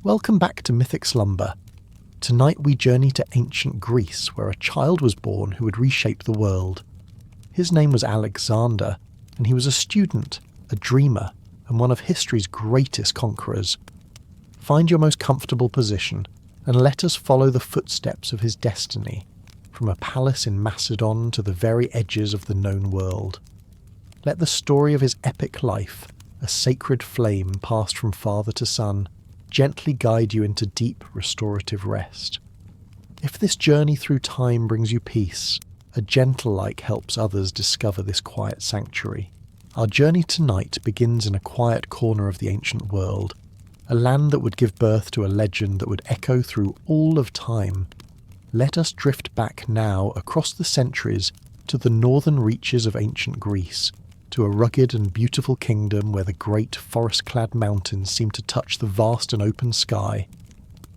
Welcome back to Mythic Slumber. Tonight we journey to ancient Greece, where a child was born who would reshape the world. His name was Alexander, and he was a student, a dreamer, and one of history's greatest conquerors. Find your most comfortable position, and let us follow the footsteps of his destiny, from a palace in Macedon to the very edges of the known world. Let the story of his epic life, a sacred flame passed from father to son, gently guide you into deep restorative rest. If this journey through time brings you peace, a gentle light helps others discover this quiet sanctuary. Our journey tonight begins in a quiet corner of the ancient world, a land that would give birth to a legend that would echo through all of time. Let us drift back now across the centuries to the northern reaches of ancient Greece, to a rugged and beautiful kingdom where the great forest-clad mountains seem to touch the vast and open sky,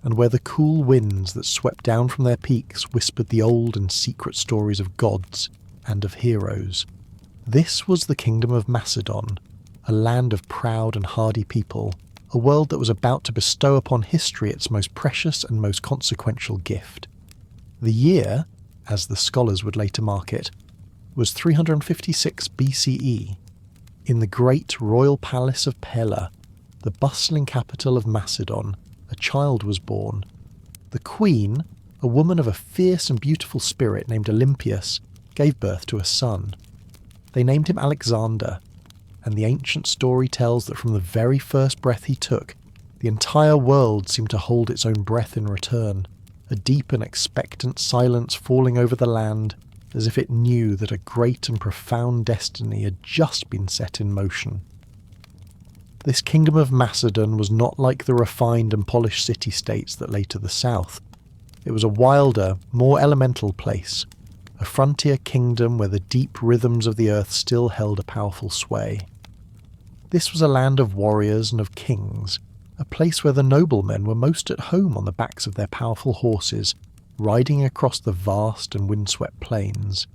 and where the cool winds that swept down from their peaks whispered the old and secret stories of gods and of heroes. This was the kingdom of Macedon, a land of proud and hardy people, a world that was about to bestow upon history its most precious and most consequential gift. The year, as the scholars would later mark it, was 356 BCE. In the great royal palace of Pella, the bustling capital of Macedon, a child was born. The queen, a woman of a fierce and beautiful spirit named Olympias, gave birth to a son. They named him Alexander, and the ancient story tells that from the very first breath he took, the entire world seemed to hold its own breath in return, a deep and expectant silence falling over the land, as if it knew that a great and profound destiny had just been set in motion. This kingdom of Macedon was not like the refined and polished city-states that lay to the south. It was a wilder, more elemental place, a frontier kingdom where the deep rhythms of the earth still held a powerful sway. This was a land of warriors and of kings, a place where the noblemen were most at home on the backs of their powerful horses, riding across the vast and windswept plains.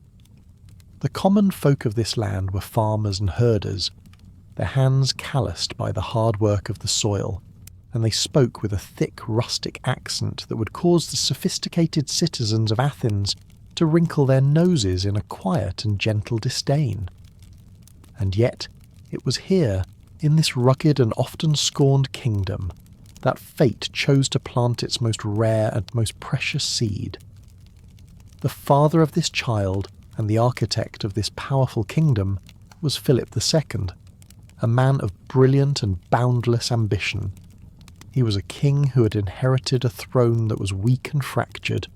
The common folk of this land were farmers and herders, their hands calloused by the hard work of the soil, and they spoke with a thick rustic accent that would cause the sophisticated citizens of Athens to wrinkle their noses in a quiet and gentle disdain. And yet, it was here, in this rugged and often scorned kingdom, that fate chose to plant its most rare and most precious seed. The father of this child and the architect of this powerful kingdom was Philip II, a man of brilliant and boundless ambition. He was a king who had inherited a throne that was weak and fractured,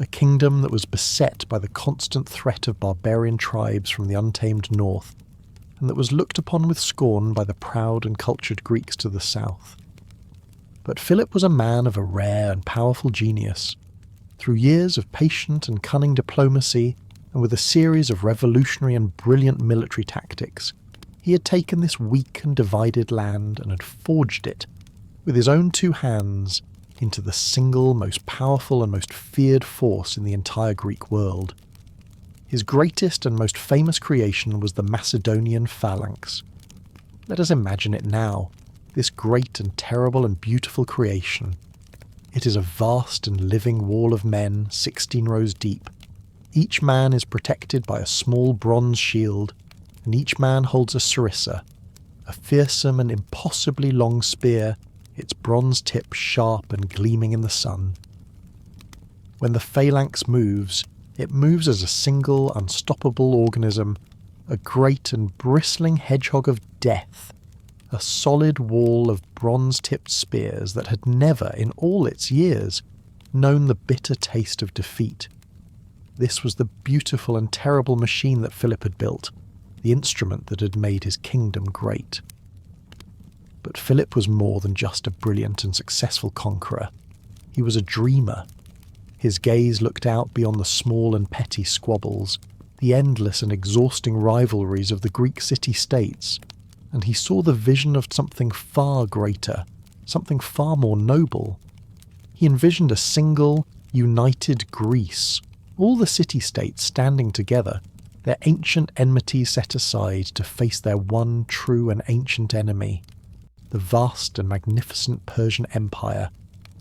a kingdom that was beset by the constant threat of barbarian tribes from the untamed north, and that was looked upon with scorn by the proud and cultured Greeks to the south. But Philip was a man of a rare and powerful genius. Through years of patient and cunning diplomacy, and with a series of revolutionary and brilliant military tactics, he had taken this weak and divided land and had forged it, with his own two hands, into the single most powerful and most feared force in the entire Greek world. His greatest and most famous creation was the Macedonian phalanx. Let us imagine it now, this great and terrible and beautiful creation. It is a vast and living wall of men, 16 rows deep. Each man is protected by a small bronze shield, and each man holds a sarissa, a fearsome and impossibly long spear, its bronze tip sharp and gleaming in the sun. When the phalanx moves, it moves as a single, unstoppable organism, a great and bristling hedgehog of death, a solid wall of bronze-tipped spears that had never, in all its years, known the bitter taste of defeat. This was the beautiful and terrible machine that Philip had built, the instrument that had made his kingdom great. But Philip was more than just a brilliant and successful conqueror. He was a dreamer. His gaze looked out beyond the small and petty squabbles, the endless and exhausting rivalries of the Greek city-states, and he saw the vision of something far greater, something far more noble. He envisioned a single, united Greece, all the city-states standing together, their ancient enmities set aside to face their one true and ancient enemy. the vast and magnificent Persian Empire,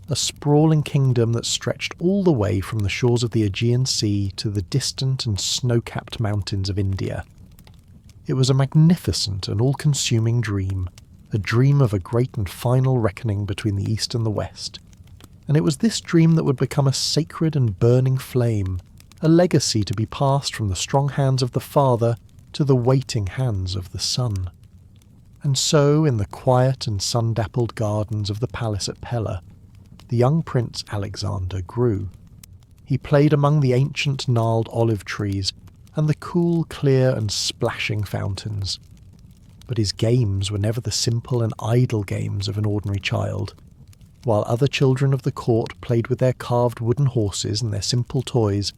a sprawling kingdom that stretched all the way from the shores of the Aegean Sea to the distant and snow-capped mountains of India. It was a magnificent and all-consuming dream, a dream of a great and final reckoning between the East and the West. And it was this dream that would become a sacred and burning flame, a legacy to be passed from the strong hands of the father to the waiting hands of the son. And so, in the quiet and sun-dappled gardens of the palace at Pella, the young Prince Alexander grew. He played among the ancient gnarled olive trees and the cool, clear and splashing fountains. But his games were never the simple and idle games of an ordinary child. While other children of the court played with their carved wooden horses and their simple toys,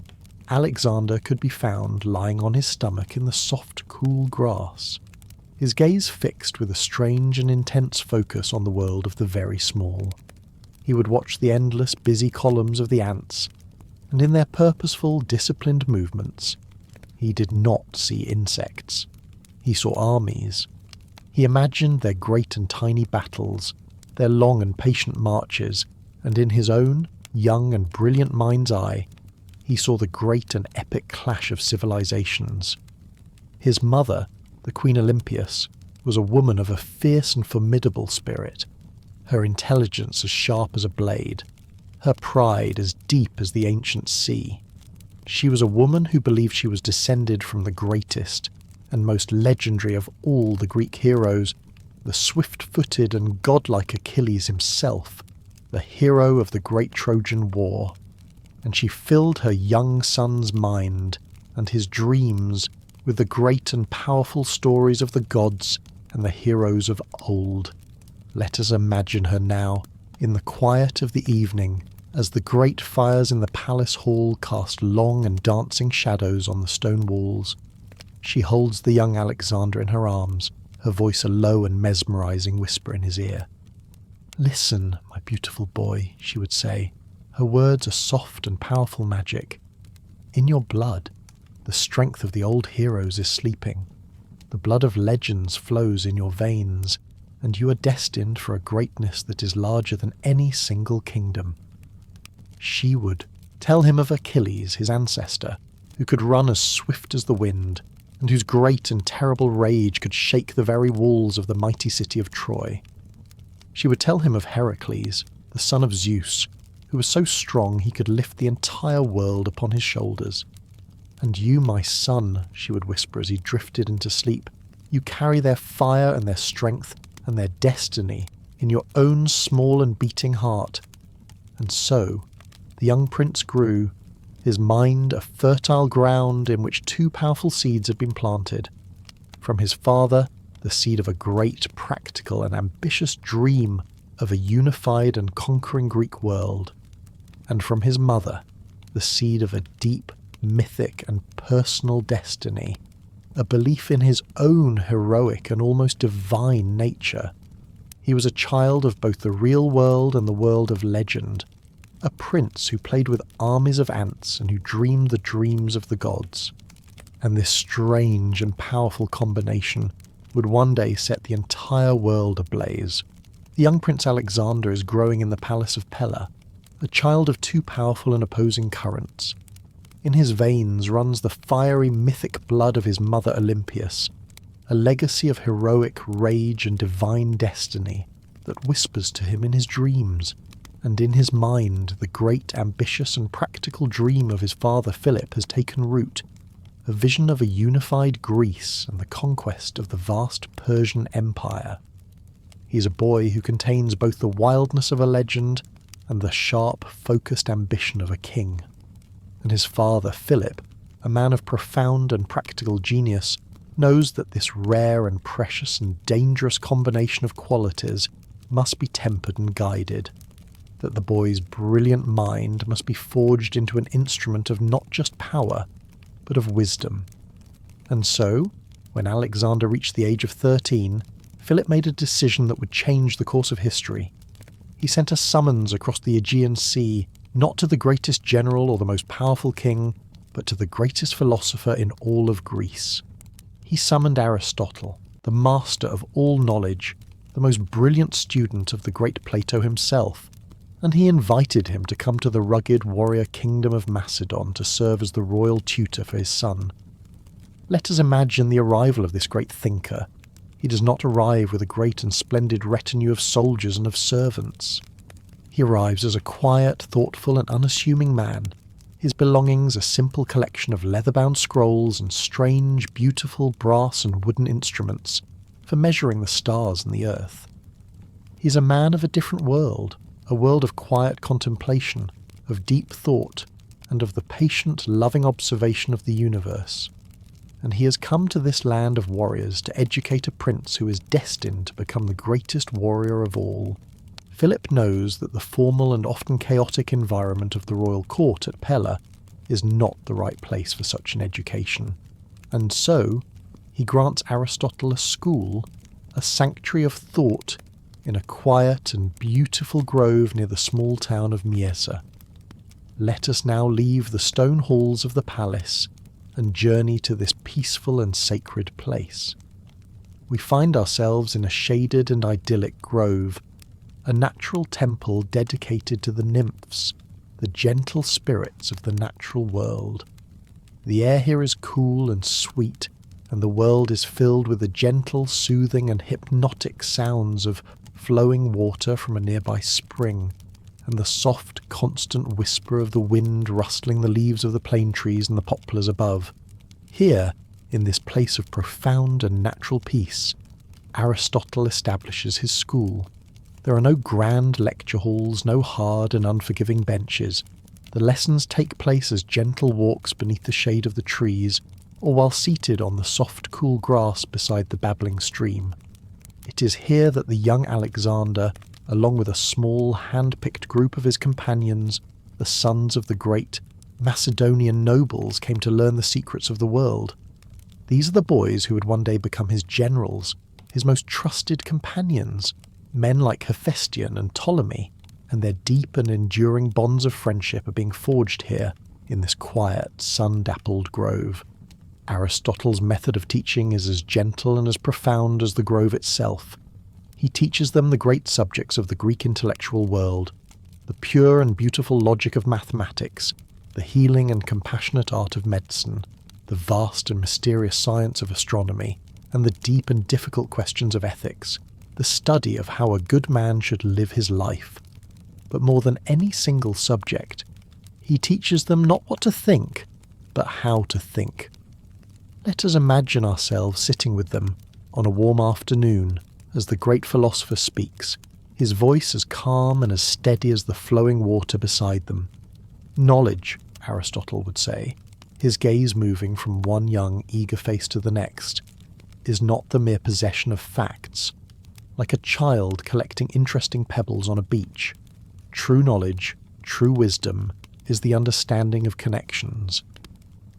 Alexander could be found lying on his stomach in the soft, cool grass, his gaze fixed with a strange and intense focus on the world of the very small. He would watch the endless, busy columns of the ants, and in their purposeful, disciplined movements, he did not see insects. He saw armies. He imagined their great and tiny battles, their long and patient marches, and in his own young and brilliant mind's eye, he saw the great and epic clash of civilizations. His mother, the Queen Olympias, was a woman of a fierce and formidable spirit, her intelligence as sharp as a blade, her pride as deep as the ancient sea. She was a woman who believed she was descended from the greatest and most legendary of all the Greek heroes, the swift-footed and godlike Achilles himself, the hero of the great Trojan War. And she filled her young son's mind and his dreams with the great and powerful stories of the gods and the heroes of old. Let us imagine her now, in the quiet of the evening, as the great fires in the palace hall cast long and dancing shadows on the stone walls. She holds the young Alexander in her arms, her voice a low and mesmerizing whisper in his ear. "Listen, my beautiful boy," she would say, her words a soft and powerful magic. "In your blood, the strength of the old heroes is sleeping. The blood of legends flows in your veins, and you are destined for a greatness that is larger than any single kingdom." She would tell him of Achilles, his ancestor, who could run as swift as the wind, and whose great and terrible rage could shake the very walls of the mighty city of Troy. She would tell him of Heracles, the son of Zeus, who was so strong he could lift the entire world upon his shoulders. "And you, my son," she would whisper as he drifted into sleep, "you carry their fire and their strength and their destiny in your own small and beating heart." And so, the young prince grew, his mind a fertile ground in which two powerful seeds had been planted. From his father, the seed of a great, practical and ambitious dream of a unified and conquering Greek world, and from his mother, the seed of a deep, mythic and personal destiny, a belief in his own heroic and almost divine nature. He was a child of both the real world and the world of legend, a prince who played with armies of ants and who dreamed the dreams of the gods. And this strange and powerful combination would one day set the entire world ablaze. The young Prince Alexander is growing in the palace of Pella, a child of two powerful and opposing currents. In his veins runs the fiery mythic blood of his mother Olympias, a legacy of heroic rage and divine destiny that whispers to him in his dreams, and in his mind the great, ambitious and practical dream of his father Philip has taken root, a vision of a unified Greece and the conquest of the vast Persian Empire. He is a boy who contains both the wildness of a legend and the sharp, focused ambition of a king. And his father Philip, a man of profound and practical genius, knows that this rare and precious and dangerous combination of qualities must be tempered and guided, that the boy's brilliant mind must be forged into an instrument of not just power, but of wisdom. And so, when Alexander reached the age of 13, Philip made a decision that would change the course of history. He sent a summons across the Aegean Sea, not to the greatest general or the most powerful king, but to the greatest philosopher in all of Greece. He summoned Aristotle, the master of all knowledge, the most brilliant student of the great Plato himself, and he invited him to come to the rugged warrior kingdom of Macedon to serve as the royal tutor for his son. Let us imagine the arrival of this great thinker. He does not arrive with a great and splendid retinue of soldiers and of servants. He arrives as a quiet, thoughtful and unassuming man, his belongings a simple collection of leather-bound scrolls and strange, beautiful brass and wooden instruments for measuring the stars and the earth. He is a man of a different world, a world of quiet contemplation, of deep thought, and of the patient, loving observation of the universe. And he has come to this land of warriors to educate a prince who is destined to become the greatest warrior of all. Philip knows that the formal and often chaotic environment of the royal court at Pella is not the right place for such an education, and so he grants Aristotle a school, a sanctuary of thought, in a quiet and beautiful grove near the small town of Mythic. Let us now leave the stone halls of the palace and journey to this peaceful and sacred place. We find ourselves in a shaded and idyllic grove, a natural temple dedicated to the nymphs, the gentle spirits of the natural world. The air here is cool and sweet, and the world is filled with the gentle, soothing and hypnotic sounds of flowing water from a nearby spring, and the soft, constant whisper of the wind rustling the leaves of the plane trees and the poplars above. Here, in this place of profound and natural peace, Aristotle establishes his school. There are no grand lecture halls, no hard and unforgiving benches. The lessons take place as gentle walks beneath the shade of the trees, or while seated on the soft, cool grass beside the babbling stream. It is here that the young Alexander, along with a small, hand-picked group of his companions, the sons of the great Macedonian nobles, came to learn the secrets of the world. These are the boys who would one day become his generals, his most trusted companions, men like Hephaestion and Ptolemy, and their deep and enduring bonds of friendship are being forged here in this quiet, sun-dappled grove. Aristotle's method of teaching is as gentle and as profound as the grove itself. He teaches them the great subjects of the Greek intellectual world, the pure and beautiful logic of mathematics, the healing and compassionate art of medicine, the vast and mysterious science of astronomy, and the deep and difficult questions of ethics, the study of how a good man should live his life. But more than any single subject, he teaches them not what to think, but how to think. Let us imagine ourselves sitting with them on a warm afternoon as the great philosopher speaks, his voice as calm and as steady as the flowing water beside them. Knowledge, Aristotle would say, his gaze moving from one young, eager face to the next, is not the mere possession of facts, like a child collecting interesting pebbles on a beach. True knowledge, true wisdom, is the understanding of connections.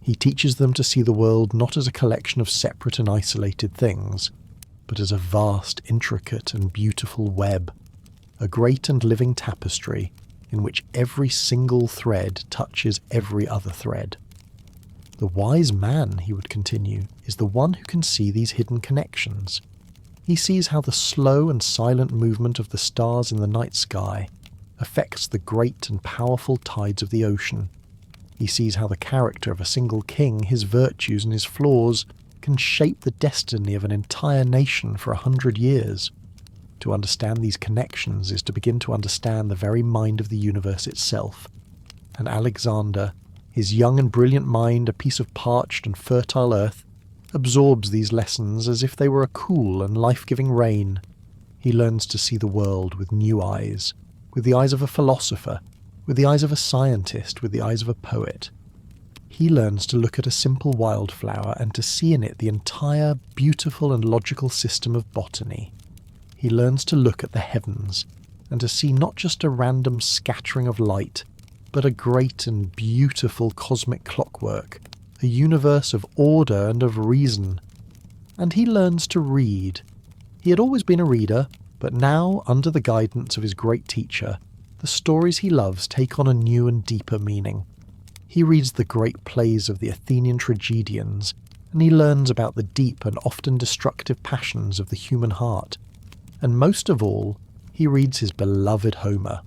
He teaches them to see the world not as a collection of separate and isolated things, but as a vast, intricate and beautiful web, a great and living tapestry in which every single thread touches every other thread. The wise man, he would continue, is the one who can see these hidden connections. He sees how the slow and silent movement of the stars in the night sky affects the great and powerful tides of the ocean. He sees how the character of a single king, his virtues and his flaws, can shape the destiny of an entire nation for 100 years. To understand these connections is to begin to understand the very mind of the universe itself. And Alexander, his young and brilliant mind a piece of parched and fertile earth, absorbs these lessons as if they were a cool and life-giving rain. He learns to see the world with new eyes, with the eyes of a philosopher, with the eyes of a scientist, with the eyes of a poet. He learns to look at a simple wildflower and to see in it the entire beautiful and logical system of botany. He learns to look at the heavens and to see not just a random scattering of light, but a great and beautiful cosmic clockwork, a universe of order and of reason. And he learns to read. He had always been a reader, but now, under the guidance of his great teacher, the stories he loves take on a new and deeper meaning. He reads the great plays of the Athenian tragedians, and he learns about the deep and often destructive passions of the human heart. And most of all, he reads his beloved Homer.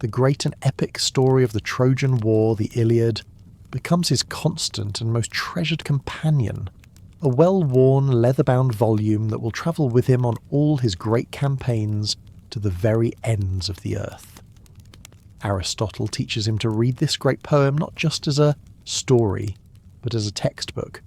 The great and epic story of the Trojan War, the Iliad, becomes his constant and most treasured companion, a well-worn, leather-bound volume that will travel with him on all his great campaigns to the very ends of the earth. Aristotle teaches him to read this great poem not just as a story, but as a textbook.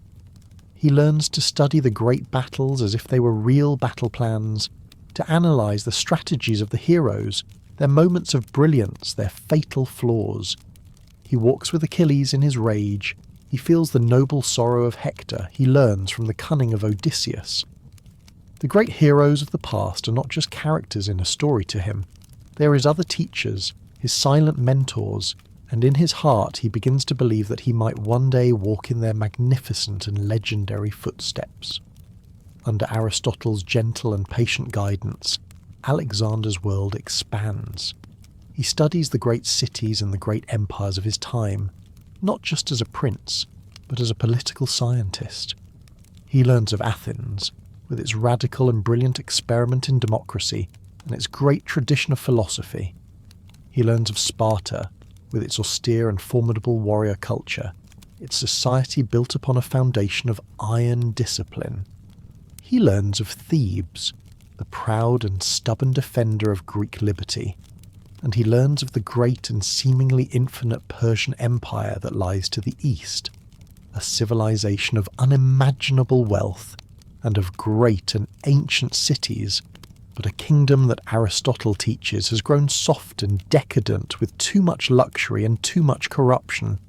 He learns to study the great battles as if they were real battle plans, to analyse the strategies of the heroes, their moments of brilliance, their fatal flaws. He walks with Achilles in his rage. He feels the noble sorrow of Hector. He learns from the cunning of Odysseus. The great heroes of the past are not just characters in a story to him. They are his other teachers, his silent mentors, and in his heart he begins to believe that he might one day walk in their magnificent and legendary footsteps. Under Aristotle's gentle and patient guidance, Alexander's world expands. He studies the great cities and the great empires of his time, not just as a prince, but as a political scientist. He learns of Athens, with its radical and brilliant experiment in democracy and its great tradition of philosophy. He learns of Sparta, with its austere and formidable warrior culture, its society built upon a foundation of iron discipline. He learns of Thebes, the proud and stubborn defender of Greek liberty, and he learns of the great and seemingly infinite Persian Empire that lies to the east, a civilization of unimaginable wealth and of great and ancient cities, but a kingdom that Aristotle teaches has grown soft and decadent with too much luxury and too much corruption.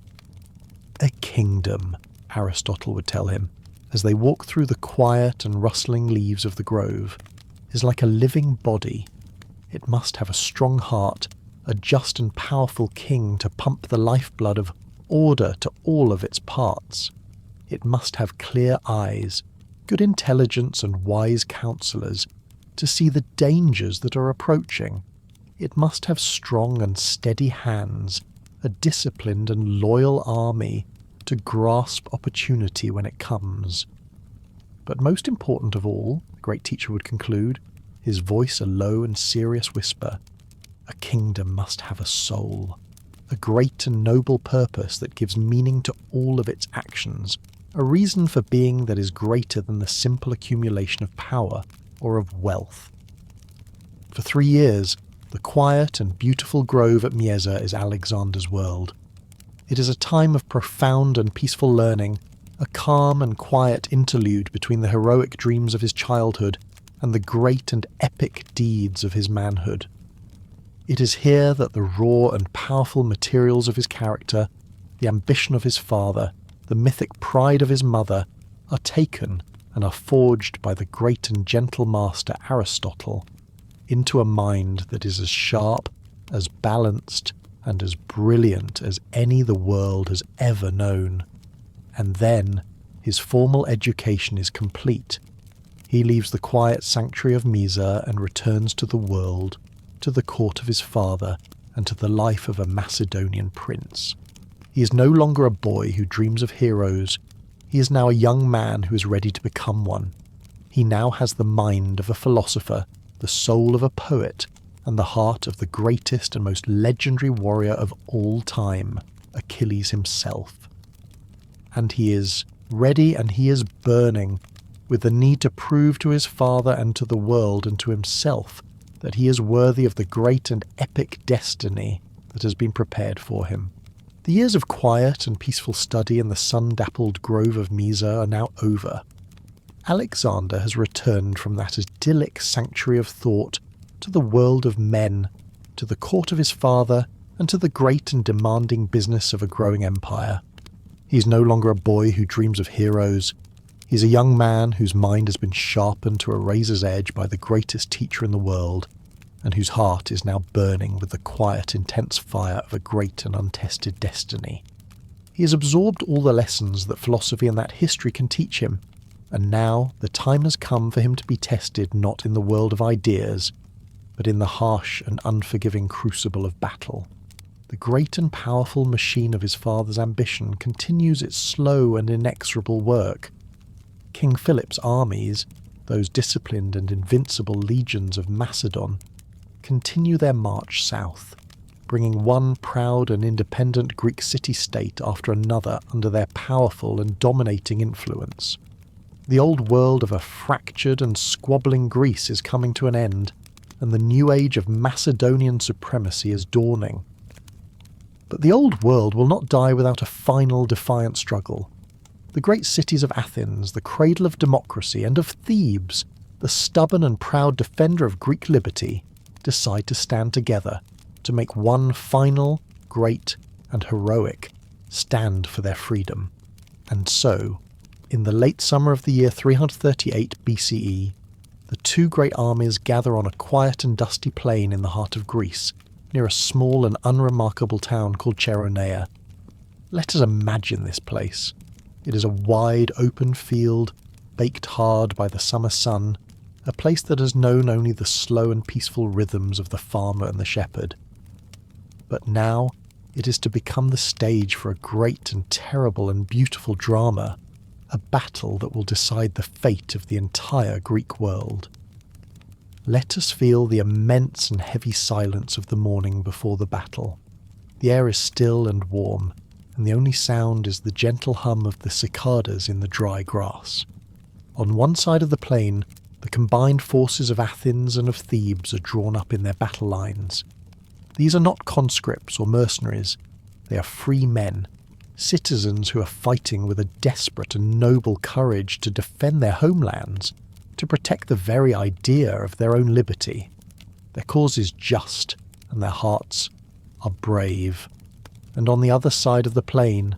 A kingdom, Aristotle would tell him, as they walk through the quiet and rustling leaves of the grove, is like a living body. It must have a strong heart, a just and powerful king to pump the lifeblood of order to all of its parts. It must have clear eyes, good intelligence and wise counsellors to see the dangers that are approaching. It must have strong and steady hands, a disciplined and loyal army to grasp opportunity when it comes. But most important of all, the great teacher would conclude, his voice a low and serious whisper, a kingdom must have a soul, a great and noble purpose that gives meaning to all of its actions, a reason for being that is greater than the simple accumulation of power or of wealth. For 3 years, the quiet and beautiful grove at Mieza is Alexander's world. It is a time of profound and peaceful learning, a calm and quiet interlude between the heroic dreams of his childhood and the great and epic deeds of his manhood. It is here that the raw and powerful materials of his character, the ambition of his father, the mythic pride of his mother, are taken and are forged by the great and gentle master Aristotle into a mind that is as sharp, as balanced, and as brilliant as any the world has ever known. And then his formal education is complete. He leaves the quiet sanctuary of Mieza and returns to the world, to the court of his father, and to the life of a Macedonian prince. He is no longer a boy who dreams of heroes. He is now a young man who is ready to become one. He now has the mind of a philosopher, the soul of a poet, and the heart of the greatest and most legendary warrior of all time, Achilles himself. And he is ready and he is burning with the need to prove to his father and to the world and to himself that he is worthy of the great and epic destiny that has been prepared for him. The years of quiet and peaceful study in the sun-dappled grove of Mieza are now over. Alexander has returned from that idyllic sanctuary of thought to the world of men, to the court of his father, and to the great and demanding business of a growing empire. He is no longer a boy who dreams of heroes. He is a young man whose mind has been sharpened to a razor's edge by the greatest teacher in the world, and whose heart is now burning with the quiet, intense fire of a great and untested destiny. He has absorbed all the lessons that philosophy and that history can teach him, and now the time has come for him to be tested not in the world of ideas, but in the harsh and unforgiving crucible of battle. The great and powerful machine of his father's ambition continues its slow and inexorable work. King Philip's armies, those disciplined and invincible legions of Macedon, continue their march south, bringing one proud and independent Greek city-state after another under their powerful and dominating influence. The old world of a fractured and squabbling Greece is coming to an end, and the new age of Macedonian supremacy is dawning. But the old world will not die without a final defiant struggle. The great cities of Athens, the cradle of democracy, and of Thebes, the stubborn and proud defender of Greek liberty, decide to stand together to make one final, great, and heroic stand for their freedom. And so, in the late summer of the year 338 BCE, the two great armies gather on a quiet and dusty plain in the heart of Greece, near a small and unremarkable town called Cheronea. Let us imagine this place. It is a wide, open field, baked hard by the summer sun, a place that has known only the slow and peaceful rhythms of the farmer and the shepherd. But now it is to become the stage for a great and terrible and beautiful drama, a battle that will decide the fate of the entire Greek world. Let us feel the immense and heavy silence of the morning before the battle. The air is still and warm, and the only sound is the gentle hum of the cicadas in the dry grass. On one side of the plain, the combined forces of Athens and of Thebes are drawn up in their battle lines. These are not conscripts or mercenaries. They are free men, citizens who are fighting with a desperate and noble courage to defend their homelands, to protect the very idea of their own liberty. Their cause is just, and their hearts are brave. And on the other side of the plain,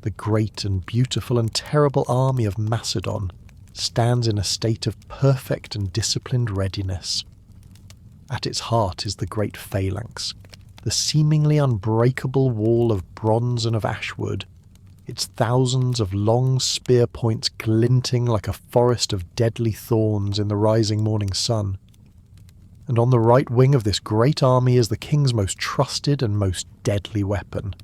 the great and beautiful and terrible army of Macedon stands in a state of perfect and disciplined readiness. At its heart is the great phalanx, the seemingly unbreakable wall of bronze and of ashwood, its thousands of long spear points glinting like a forest of deadly thorns in the rising morning sun. And on the right wing of this great army is the king's most trusted and most deadly weapon,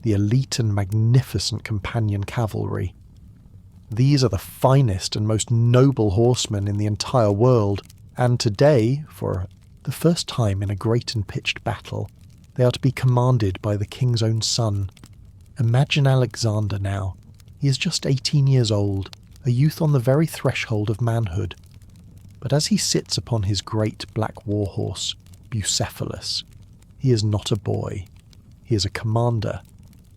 the elite and magnificent companion cavalry. These are the finest and most noble horsemen in the entire world, and today, for the first time in a great and pitched battle, they are to be commanded by the king's own son. Imagine Alexander now. He is just 18 years old, a youth on the very threshold of manhood. But as he sits upon his great black war horse, Bucephalus, he is not a boy. He is a commander.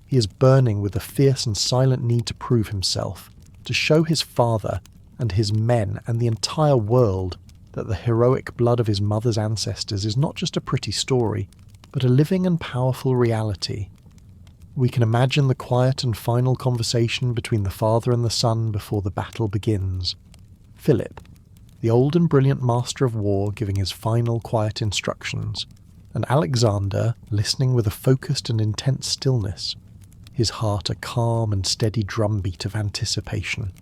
He is burning with a fierce and silent need to prove himself, to show his father and his men and the entire world that the heroic blood of his mother's ancestors is not just a pretty story, but a living and powerful reality. We can imagine the quiet and final conversation between the father and the son before the battle begins. Philip, the old and brilliant master of war, giving his final quiet instructions, and Alexander listening with a focused and intense stillness, his heart a calm and steady drumbeat of anticipation.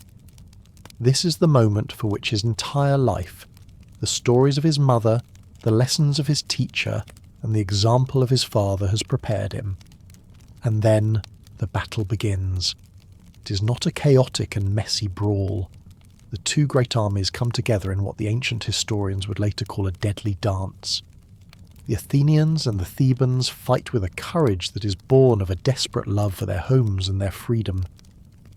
This is the moment for which his entire life, the stories of his mother, the lessons of his teacher, and the example of his father has prepared him. And then the battle begins. It is not a chaotic and messy brawl. The two great armies come together in what the ancient historians would later call a deadly dance. The Athenians and the Thebans fight with a courage that is born of a desperate love for their homes and their freedom.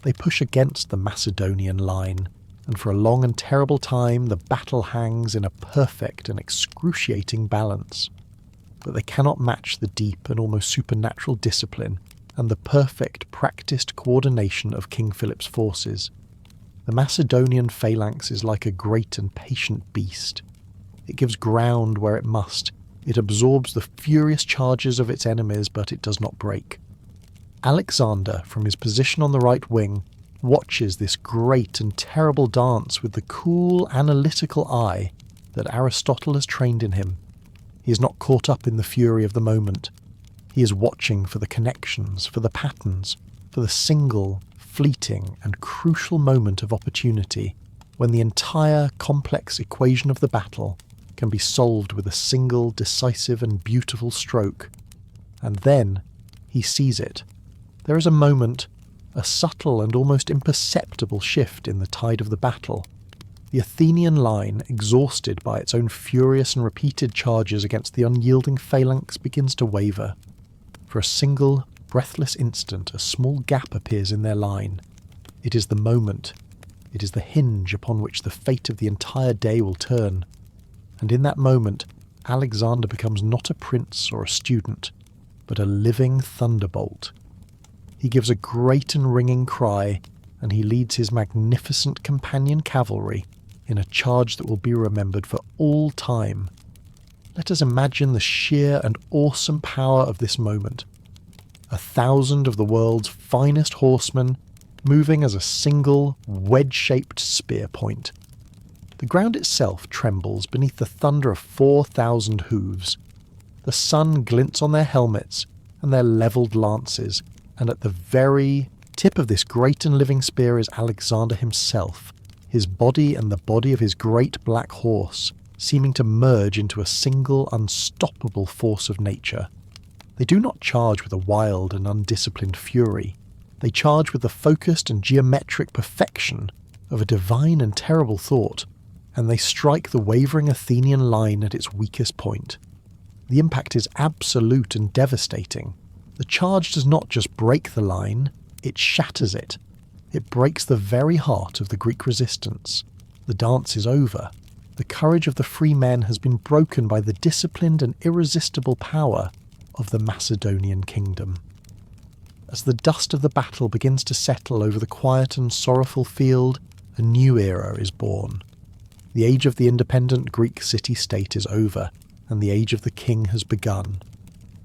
They push against the Macedonian line, and for a long and terrible time the battle hangs in a perfect and excruciating balance. But they cannot match the deep and almost supernatural discipline and the perfect, practiced coordination of King Philip's forces. The Macedonian phalanx is like a great and patient beast. It gives ground where it must. It absorbs the furious charges of its enemies, but it does not break. Alexander, from his position on the right wing, watches this great and terrible dance with the cool, analytical eye that Aristotle has trained in him. He is not caught up in the fury of the moment. He is watching for the connections, for the patterns, for the single, fleeting and crucial moment of opportunity when the entire complex equation of the battle can be solved with a single, decisive and beautiful stroke. And then he sees it. There is a moment, a subtle and almost imperceptible shift in the tide of the battle. The Athenian line, exhausted by its own furious and repeated charges against the unyielding phalanx, begins to waver. For a single, breathless instant, a small gap appears in their line. It is the moment. It is the hinge upon which the fate of the entire day will turn. And in that moment, Alexander becomes not a prince or a student, but a living thunderbolt. He gives a great and ringing cry, and he leads his magnificent companion cavalry in a charge that will be remembered for all time. Let us imagine the sheer and awesome power of this moment. 1,000 of the world's finest horsemen moving as a single, wedge-shaped spear point. The ground itself trembles beneath the thunder of 4,000 hooves. The sun glints on their helmets and their levelled lances, and at the very tip of this great and living spear is Alexander himself, his body and the body of his great black horse, seeming to merge into a single unstoppable force of nature. They do not charge with a wild and undisciplined fury. They charge with the focused and geometric perfection of a divine and terrible thought, and they strike the wavering Athenian line at its weakest point. The impact is absolute and devastating. The charge does not just break the line, it shatters it. It breaks the very heart of the Greek resistance. The dance is over. The courage of the free men has been broken by the disciplined and irresistible power of the Macedonian kingdom. As the dust of the battle begins to settle over the quiet and sorrowful field, a new era is born. The age of the independent Greek city-state is over, and the age of the king has begun.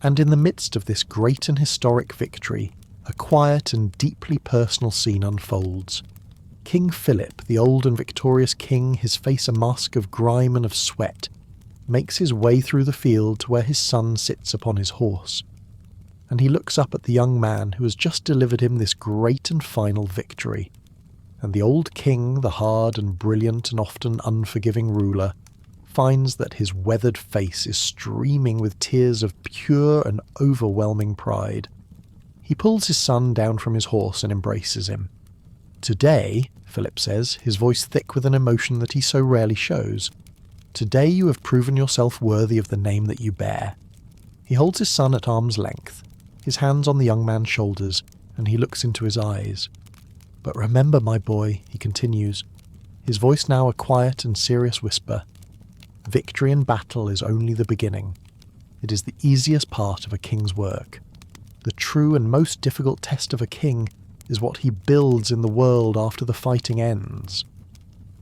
And in the midst of this great and historic victory, a quiet and deeply personal scene unfolds. King Philip, the old and victorious king, his face a mask of grime and of sweat, makes his way through the field to where his son sits upon his horse. And he looks up at the young man who has just delivered him this great and final victory. And the old king, the hard and brilliant and often unforgiving ruler, finds that his weathered face is streaming with tears of pure and overwhelming pride. He pulls his son down from his horse and embraces him. "Today," Philip says, his voice thick with an emotion that he so rarely shows, "today you have proven yourself worthy of the name that you bear." He holds his son at arm's length, his hands on the young man's shoulders, and he looks into his eyes. "But remember, my boy," he continues, his voice now a quiet and serious whisper, "victory in battle is only the beginning. It is the easiest part of a king's work. The true and most difficult test of a king is what he builds in the world after the fighting ends.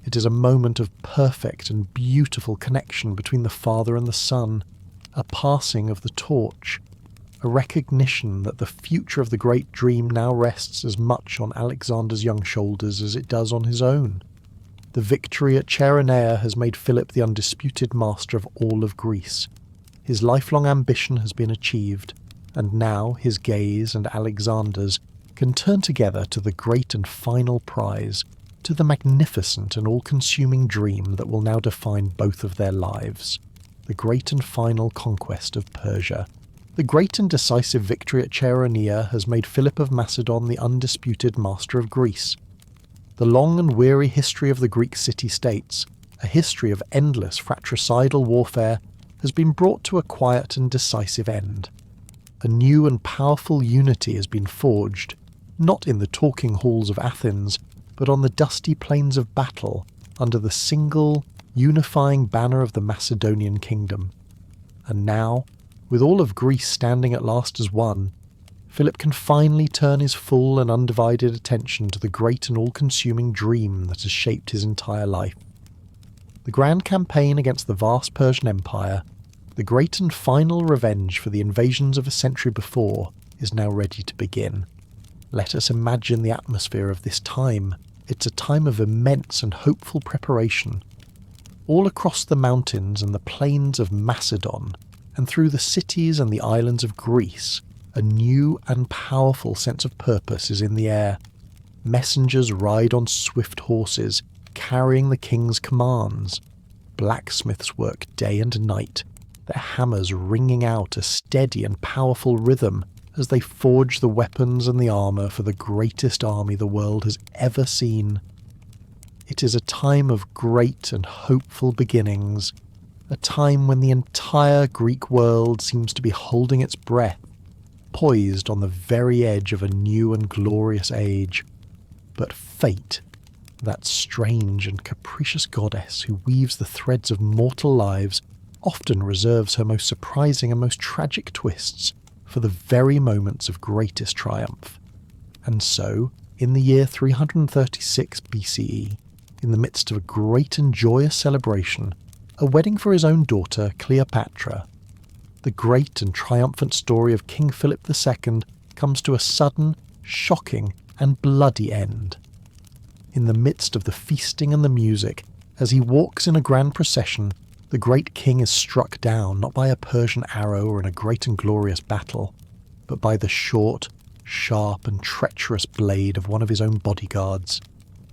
It is a moment of perfect and beautiful connection between the father and the son, a passing of the torch, a recognition that the future of the great dream now rests as much on Alexander's young shoulders as it does on his own. The victory at Chaeronea has made Philip the undisputed master of all of Greece. His lifelong ambition has been achieved, and now his gaze and Alexander's can turn together to the great and final prize, to the magnificent and all-consuming dream that will now define both of their lives, the great and final conquest of Persia. The great and decisive victory at Chaeronea has made Philip of Macedon the undisputed master of Greece. The long and weary history of the Greek city-states, a history of endless fratricidal warfare, has been brought to a quiet and decisive end. A new and powerful unity has been forged, not in the talking halls of Athens, but on the dusty plains of battle, under the single, unifying banner of the Macedonian kingdom. And now, with all of Greece standing at last as one, Philip can finally turn his full and undivided attention to the great and all-consuming dream that has shaped his entire life. The grand campaign against the vast Persian Empire, the great and final revenge for the invasions of a century before, is now ready to begin. Let us imagine the atmosphere of this time. It's a time of immense and hopeful preparation. All across the mountains and the plains of Macedon, and through the cities and the islands of Greece, a new and powerful sense of purpose is in the air. Messengers ride on swift horses, carrying the king's commands. Blacksmiths work day and night, their hammers ringing out a steady and powerful rhythm as they forge the weapons and the armour for the greatest army the world has ever seen. It is a time of great and hopeful beginnings, a time when the entire Greek world seems to be holding its breath, poised on the very edge of a new and glorious age. But fate, that strange and capricious goddess who weaves the threads of mortal lives, often reserves her most surprising and most tragic twists for the very moments of greatest triumph. And so, in the year 336 BCE, in the midst of a great and joyous celebration, a wedding for his own daughter Cleopatra, the great and triumphant story of King Philip II comes to a sudden, shocking and bloody end. In the midst of the feasting and the music, as he walks in a grand procession, the great king is struck down not by a Persian arrow or in a great and glorious battle, but by the short, sharp and treacherous blade of one of his own bodyguards.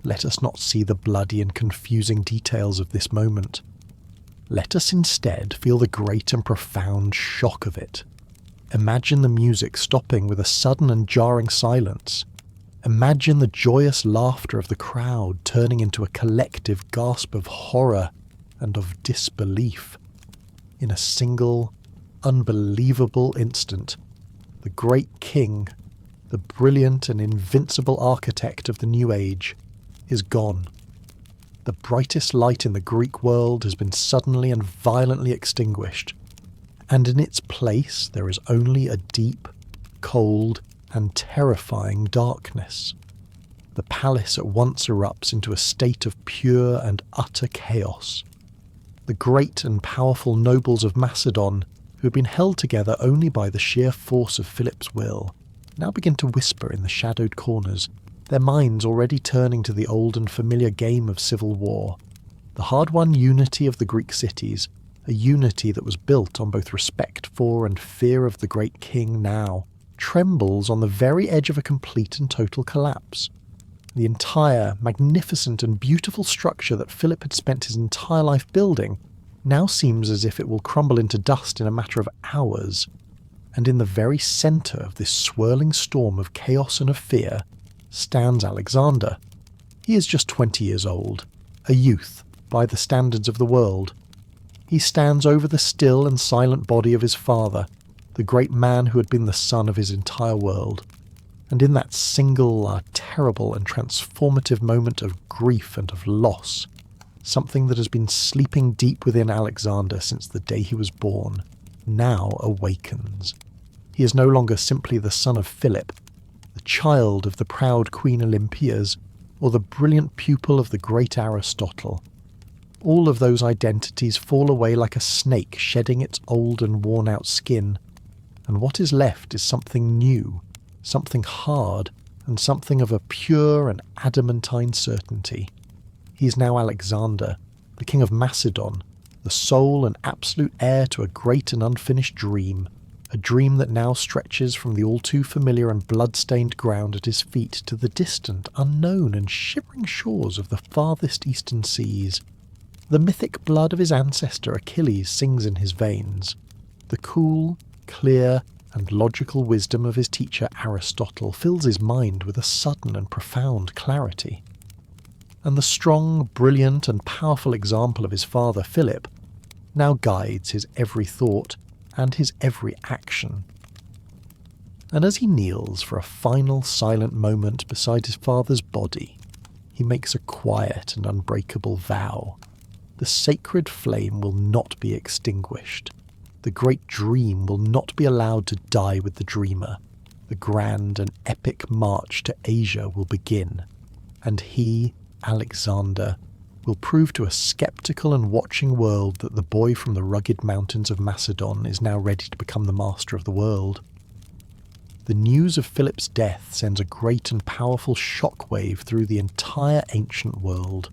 Let us not see the bloody and confusing details of this moment. Let us instead feel the great and profound shock of it. Imagine the music stopping with a sudden and jarring silence. Imagine the joyous laughter of the crowd turning into a collective gasp of horror and of disbelief. In a single, unbelievable instant, the great king, the brilliant and invincible architect of the new age, is gone. The brightest light in the Greek world has been suddenly and violently extinguished, and in its place there is only a deep, cold, and terrifying darkness. The palace at once erupts into a state of pure and utter chaos. The great and powerful nobles of Macedon, who had been held together only by the sheer force of Philip's will, now begin to whisper in the shadowed corners, their minds already turning to the old and familiar game of civil war, the hard-won unity of the Greek cities, a unity that was built on both respect for and fear of the great king now, trembles on the very edge of a complete and total collapse. The entire, magnificent and beautiful structure that Philip had spent his entire life building now seems as if it will crumble into dust in a matter of hours. And in the very centre of this swirling storm of chaos and of fear stands Alexander. He is just 20 years old, a youth by the standards of the world. He stands over the still and silent body of his father, the great man who had been the sun of his entire world. And in that single, terrible and transformative moment of grief and of loss, something that has been sleeping deep within Alexander since the day he was born, now awakens. He is no longer simply the son of Philip, the child of the proud Queen Olympias, or the brilliant pupil of the great Aristotle. All of those identities fall away like a snake shedding its old and worn-out skin, and what is left is something new, something hard, and something of a pure and adamantine certainty. He is now Alexander, the king of Macedon, the sole and absolute heir to a great and unfinished dream, a dream that now stretches from the all-too-familiar and blood-stained ground at his feet to the distant, unknown and shivering shores of the farthest eastern seas. The mythic blood of his ancestor Achilles sings in his veins. The cool, clear, and logical wisdom of his teacher Aristotle fills his mind with a sudden and profound clarity. And the strong, brilliant, and powerful example of his father Philip now guides his every thought and his every action. And as he kneels for a final silent moment beside his father's body, he makes a quiet and unbreakable vow. The sacred flame will not be extinguished. The great dream will not be allowed to die with the dreamer. The grand and epic march to Asia will begin, and he, Alexander, will prove to a sceptical and watching world that the boy from the rugged mountains of Macedon is now ready to become the master of the world. The news of Philip's death sends a great and powerful shockwave through the entire ancient world.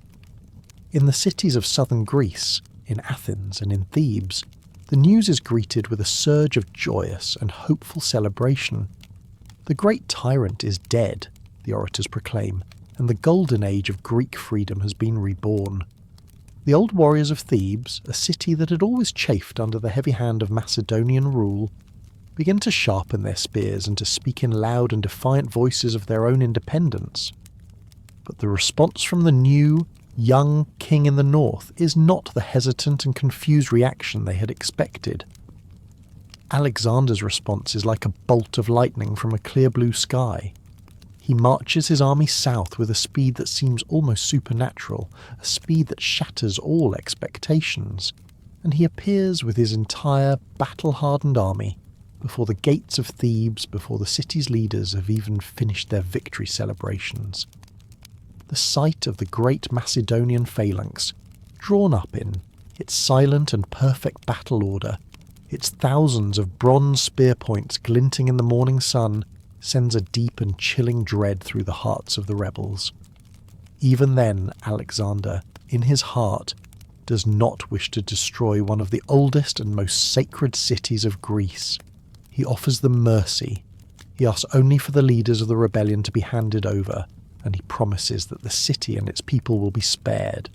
In the cities of southern Greece, in Athens and in Thebes, the news is greeted with a surge of joyous and hopeful celebration. The great tyrant is dead, the orators proclaim, and the golden age of Greek freedom has been reborn. The old warriors of Thebes, a city that had always chafed under the heavy hand of Macedonian rule, begin to sharpen their spears and to speak in loud and defiant voices of their own independence. But the response from the new, young king in the north is not the hesitant and confused reaction they had expected. Alexander's response is like a bolt of lightning from a clear blue sky. He marches his army south with a speed that seems almost supernatural, a speed that shatters all expectations, and he appears with his entire battle-hardened army before the gates of Thebes, before the city's leaders have even finished their victory celebrations. The sight of the great Macedonian phalanx, drawn up in its silent and perfect battle order, its thousands of bronze spear points glinting in the morning sun, sends a deep and chilling dread through the hearts of the rebels. Even then, Alexander, in his heart, does not wish to destroy one of the oldest and most sacred cities of Greece. He offers them mercy. He asks only for the leaders of the rebellion to be handed over, and he promises that the city and its people will be spared.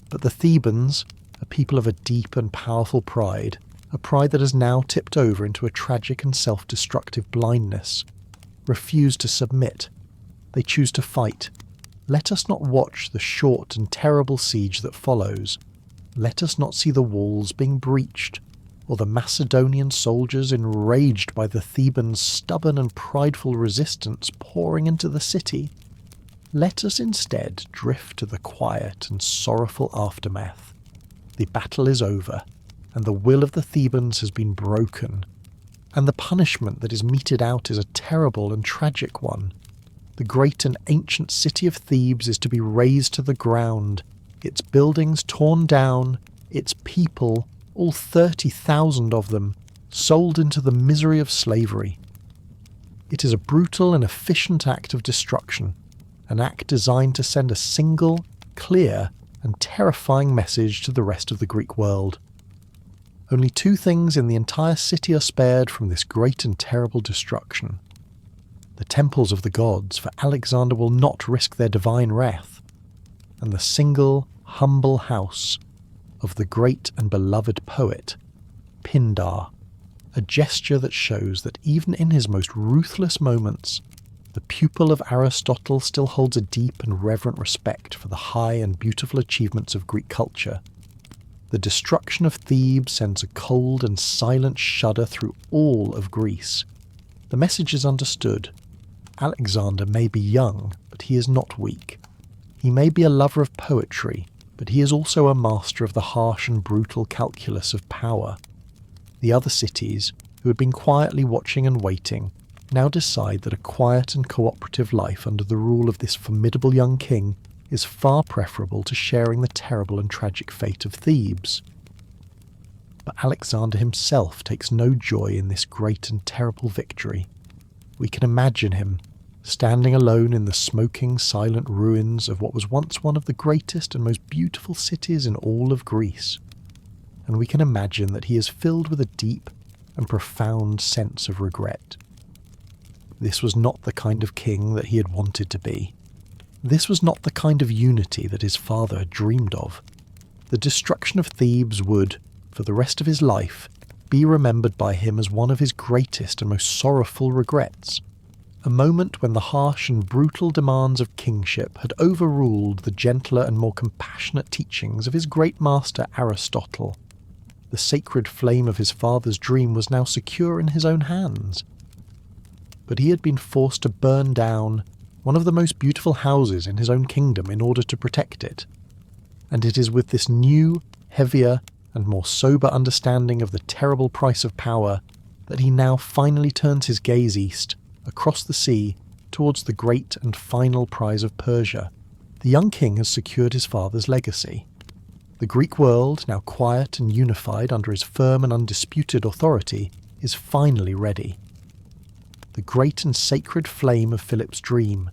But the Thebans, a people of a deep and powerful pride, a pride that has now tipped over into a tragic and self-destructive blindness, refuse to submit. They choose to fight. Let us not watch the short and terrible siege that follows. Let us not see the walls being breached, or the Macedonian soldiers enraged by the Thebans' stubborn and prideful resistance pouring into the city. Let us instead drift to the quiet and sorrowful aftermath. The battle is over, and the will of the Thebans has been broken, and the punishment that is meted out is a terrible and tragic one. The great and ancient city of Thebes is to be razed to the ground, its buildings torn down, its people, all 30,000 of them, sold into the misery of slavery. It is a brutal and efficient act of destruction, an act designed to send a single, clear, and terrifying message to the rest of the Greek world. Only two things in the entire city are spared from this great and terrible destruction. The temples of the gods, for Alexander will not risk their divine wrath, and the single, humble house of the great and beloved poet, Pindar, a gesture that shows that even in his most ruthless moments, the pupil of Aristotle still holds a deep and reverent respect for the high and beautiful achievements of Greek culture. The destruction of Thebes sends a cold and silent shudder through all of Greece. The message is understood. Alexander may be young, but he is not weak. He may be a lover of poetry, but he is also a master of the harsh and brutal calculus of power. The other cities, who had been quietly watching and waiting, now decide that a quiet and cooperative life under the rule of this formidable young king is far preferable to sharing the terrible and tragic fate of Thebes. But Alexander himself takes no joy in this great and terrible victory. We can imagine him, standing alone in the smoking, silent ruins of what was once one of the greatest and most beautiful cities in all of Greece. And we can imagine that he is filled with a deep and profound sense of regret. This was not the kind of king that he had wanted to be. This was not the kind of unity that his father had dreamed of. The destruction of Thebes would, for the rest of his life, be remembered by him as one of his greatest and most sorrowful regrets. A moment when the harsh and brutal demands of kingship had overruled the gentler and more compassionate teachings of his great master Aristotle. The sacred flame of his father's dream was now secure in his own hands. But he had been forced to burn down one of the most beautiful houses in his own kingdom in order to protect it. And it is with this new, heavier, and more sober understanding of the terrible price of power that he now finally turns his gaze east, across the sea, towards the great and final prize of Persia. The young king has secured his father's legacy. The Greek world, now quiet and unified under his firm and undisputed authority, is finally ready. The great and sacred flame of Philip's dream,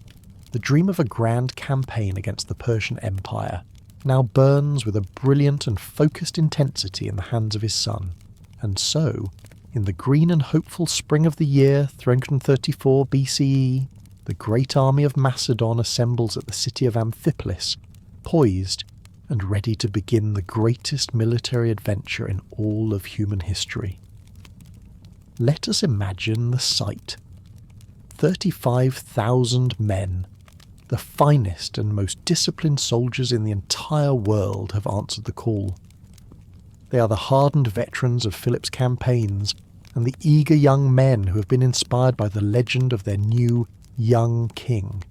the dream of a grand campaign against the Persian Empire, now burns with a brilliant and focused intensity in the hands of his son. And so, in the green and hopeful spring of the year 334 BCE, the great army of Macedon assembles at the city of Amphipolis, poised and ready to begin the greatest military adventure in all of human history. Let us imagine the sight. 35,000 men, The finest and most disciplined soldiers in the entire world have answered the call. They are the hardened veterans of Philip's campaigns and the eager young men who have been inspired by the legend of their new, young king.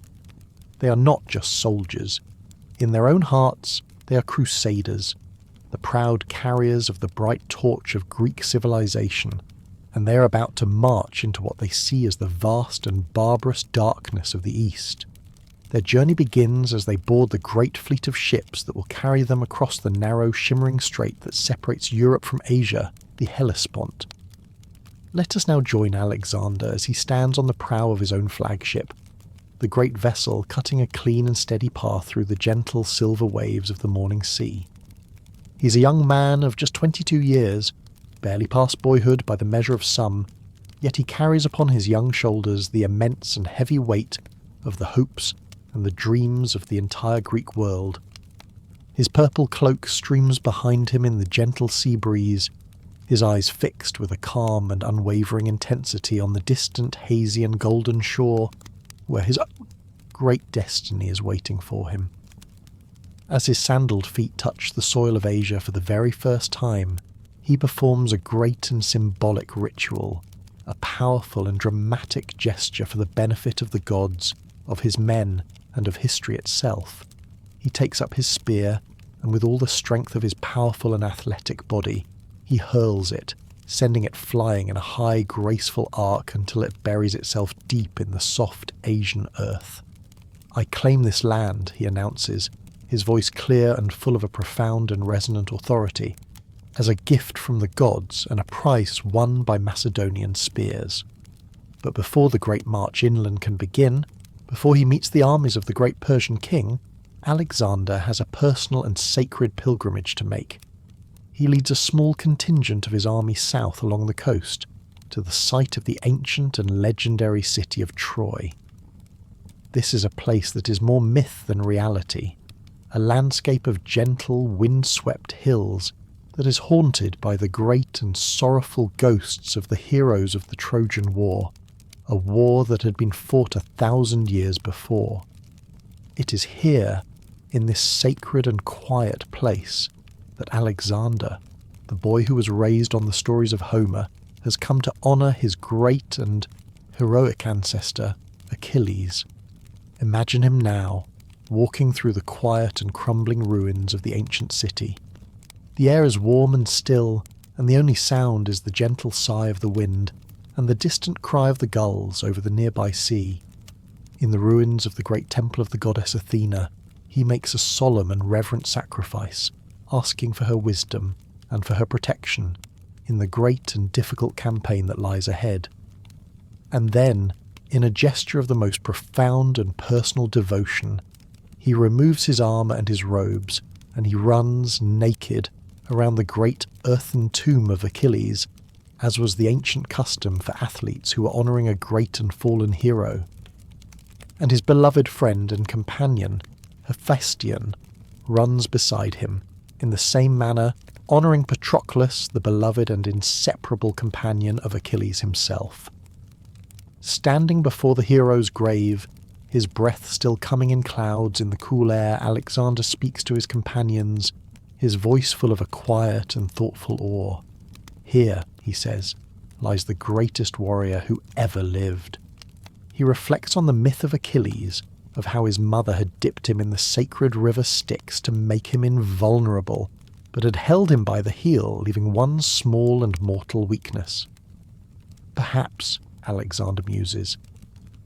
They are not just soldiers. In their own hearts, they are crusaders, the proud carriers of the bright torch of Greek civilization, and they are about to march into what they see as the vast and barbarous darkness of the East. Their journey begins as they board the great fleet of ships that will carry them across the narrow, shimmering strait that separates Europe from Asia, the Hellespont. Let us now join Alexander as he stands on the prow of his own flagship, the great vessel cutting a clean and steady path through the gentle silver waves of the morning sea. He's a young man of just 22 years, barely past boyhood by the measure of some, yet he carries upon his young shoulders the immense and heavy weight of the hopes and the dreams of the entire Greek world. His purple cloak streams behind him in the gentle sea breeze, his eyes fixed with a calm and unwavering intensity on the distant hazy and golden shore, where his great destiny is waiting for him. As his sandaled feet touch the soil of Asia for the very first time, he performs a great and symbolic ritual, a powerful and dramatic gesture for the benefit of the gods, of his men, and of history itself. He takes up his spear, and with all the strength of his powerful and athletic body, he hurls it, sending it flying in a high, graceful arc until it buries itself deep in the soft Asian earth. "I claim this land," he announces, his voice clear and full of a profound and resonant authority, "as a gift from the gods and a prize won by Macedonian spears." But before the great march inland can begin, before he meets the armies of the great Persian king, Alexander has a personal and sacred pilgrimage to make. He leads a small contingent of his army south along the coast, to the site of the ancient and legendary city of Troy. This is a place that is more myth than reality, a landscape of gentle, wind-swept hills that is haunted by the great and sorrowful ghosts of the heroes of the Trojan War, a war that had been fought 1,000 years before. It is here, in this sacred and quiet place, that Alexander, the boy who was raised on the stories of Homer, has come to honour his great and heroic ancestor, Achilles. Imagine him now, walking through the quiet and crumbling ruins of the ancient city. The air is warm and still, and the only sound is the gentle sigh of the wind and the distant cry of the gulls over the nearby sea. In the ruins of the great temple of the goddess Athena, he makes a solemn and reverent sacrifice, asking for her wisdom and for her protection in the great and difficult campaign that lies ahead. And then, in a gesture of the most profound and personal devotion, he removes his armour and his robes, and he runs, naked, around the great earthen tomb of Achilles, as was the ancient custom for athletes who were honouring a great and fallen hero. And his beloved friend and companion, Hephaestion, runs beside him, in the same manner honouring Patroclus, the beloved and inseparable companion of Achilles himself. Standing before the hero's grave, his breath still coming in clouds in the cool air, Alexander speaks to his companions, his voice full of a quiet and thoughtful awe. "Here," he says, "lies the greatest warrior who ever lived." He reflects on the myth of Achilles, of how his mother had dipped him in the sacred river Styx to make him invulnerable, but had held him by the heel, leaving one small and mortal weakness. Perhaps, Alexander muses,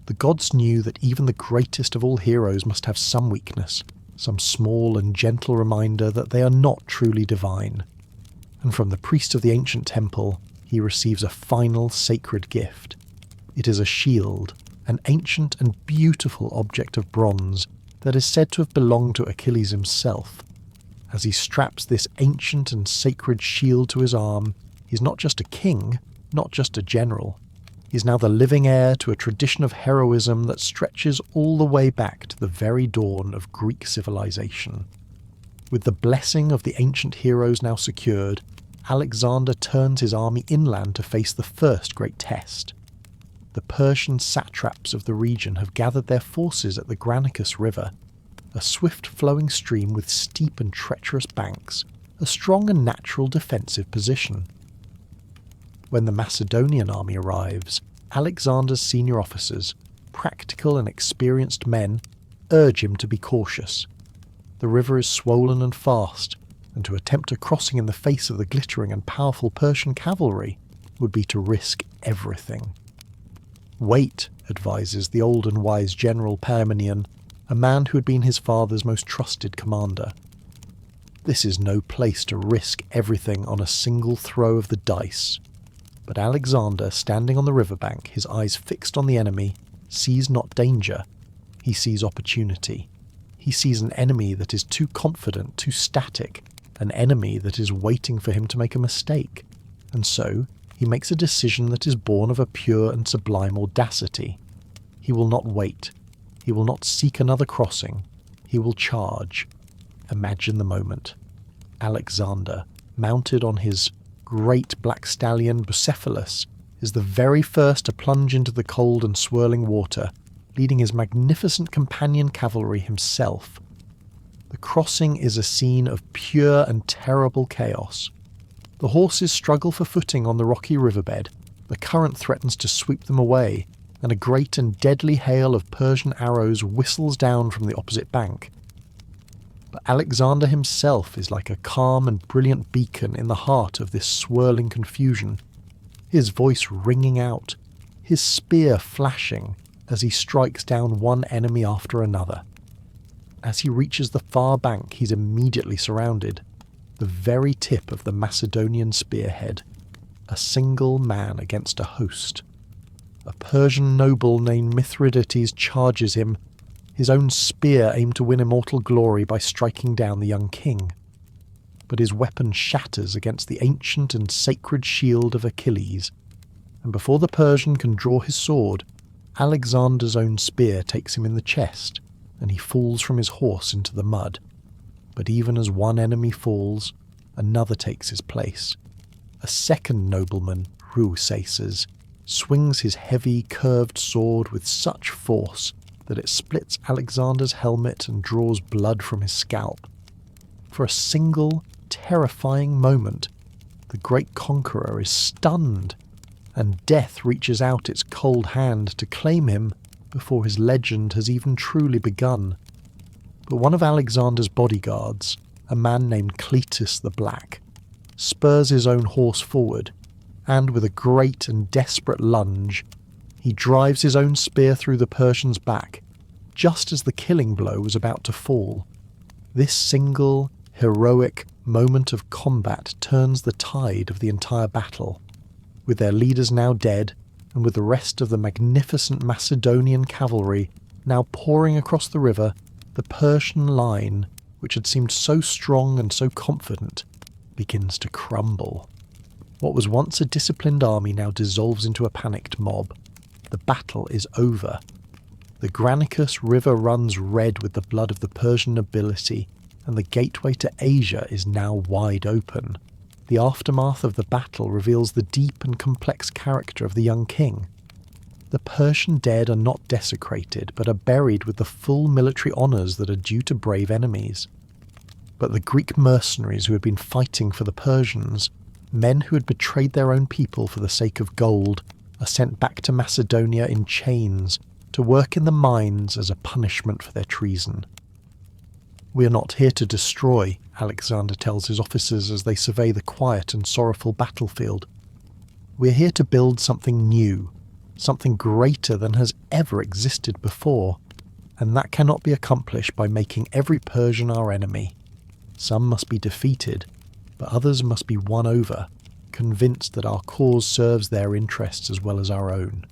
the gods knew that even the greatest of all heroes must have some weakness, some small and gentle reminder that they are not truly divine. And from the priest of the ancient temple, he receives a final sacred gift. It is a shield, an ancient and beautiful object of bronze that is said to have belonged to Achilles himself. As he straps this ancient and sacred shield to his arm, he's not just a king, not just a general. He's now the living heir to a tradition of heroism that stretches all the way back to the very dawn of Greek civilization. With the blessing of the ancient heroes now secured, Alexander turns his army inland to face the first great test. the Persian satraps of the region have gathered their forces at the Granicus River, a swift-flowing stream with steep and treacherous banks, a strong and natural defensive position. When the Macedonian army arrives, Alexander's senior officers, practical and experienced men, urge him to be cautious. The river is swollen and fast, and to attempt a crossing in the face of the glittering and powerful Persian cavalry would be to risk everything. Wait, advises the old and wise General Parmenion, a man who had been his father's most trusted commander. This is no place to risk everything on a single throw of the dice. But Alexander, standing on the riverbank, his eyes fixed on the enemy, sees not danger, he sees opportunity. He sees an enemy that is too confident, too static, an enemy that is waiting for him to make a mistake. And so, he makes a decision that is born of a pure and sublime audacity. He will not wait. He will not seek another crossing. He will charge. Imagine the moment. Alexander, mounted on his great black stallion Bucephalus, is the very first to plunge into the cold and swirling water, leading his magnificent companion cavalry himself. The crossing is a scene of pure and terrible chaos. The horses struggle for footing on the rocky riverbed, the current threatens to sweep them away, and a great and deadly hail of Persian arrows whistles down from the opposite bank. But Alexander himself is like a calm and brilliant beacon in the heart of this swirling confusion, his voice ringing out, his spear flashing as he strikes down one enemy after another. As he reaches the far bank, he's immediately surrounded. The very tip of the Macedonian spearhead, a single man against a host. A Persian noble named Mithridates charges him, his own spear aimed to win immortal glory by striking down the young king. But his weapon shatters against the ancient and sacred shield of Achilles, and before the Persian can draw his sword, Alexander's own spear takes him in the chest, and he falls from his horse into the mud. But even as one enemy falls, another takes his place. A second nobleman, Reusaces, swings his heavy, curved sword with such force that it splits Alexander's helmet and draws blood from his scalp. For a single, terrifying moment, the great conqueror is stunned, and death reaches out its cold hand to claim him before his legend has even truly begun. But one of Alexander's bodyguards, a man named Cletus the Black, spurs his own horse forward, and with a great and desperate lunge, he drives his own spear through the Persian's back, just as the killing blow was about to fall. This single, heroic moment of combat turns the tide of the entire battle. With their leaders now dead, and with the rest of the magnificent Macedonian cavalry now pouring across the river, the Persian line, which had seemed so strong and so confident, begins to crumble. What was once a disciplined army now dissolves into a panicked mob. The battle is over. The Granicus River runs red with the blood of the Persian nobility, and the gateway to Asia is now wide open. The aftermath of the battle reveals the deep and complex character of the young king. The Persian dead are not desecrated, but are buried with the full military honours that are due to brave enemies. But the Greek mercenaries who had been fighting for the Persians, men who had betrayed their own people for the sake of gold, are sent back to Macedonia in chains to work in the mines as a punishment for their treason. "We are not here to destroy," Alexander tells his officers as they survey the quiet and sorrowful battlefield. "We are here to build something new, something greater than has ever existed before, and that cannot be accomplished by making every Persian our enemy. Some must be defeated, but others must be won over, convinced that our cause serves their interests as well as our own."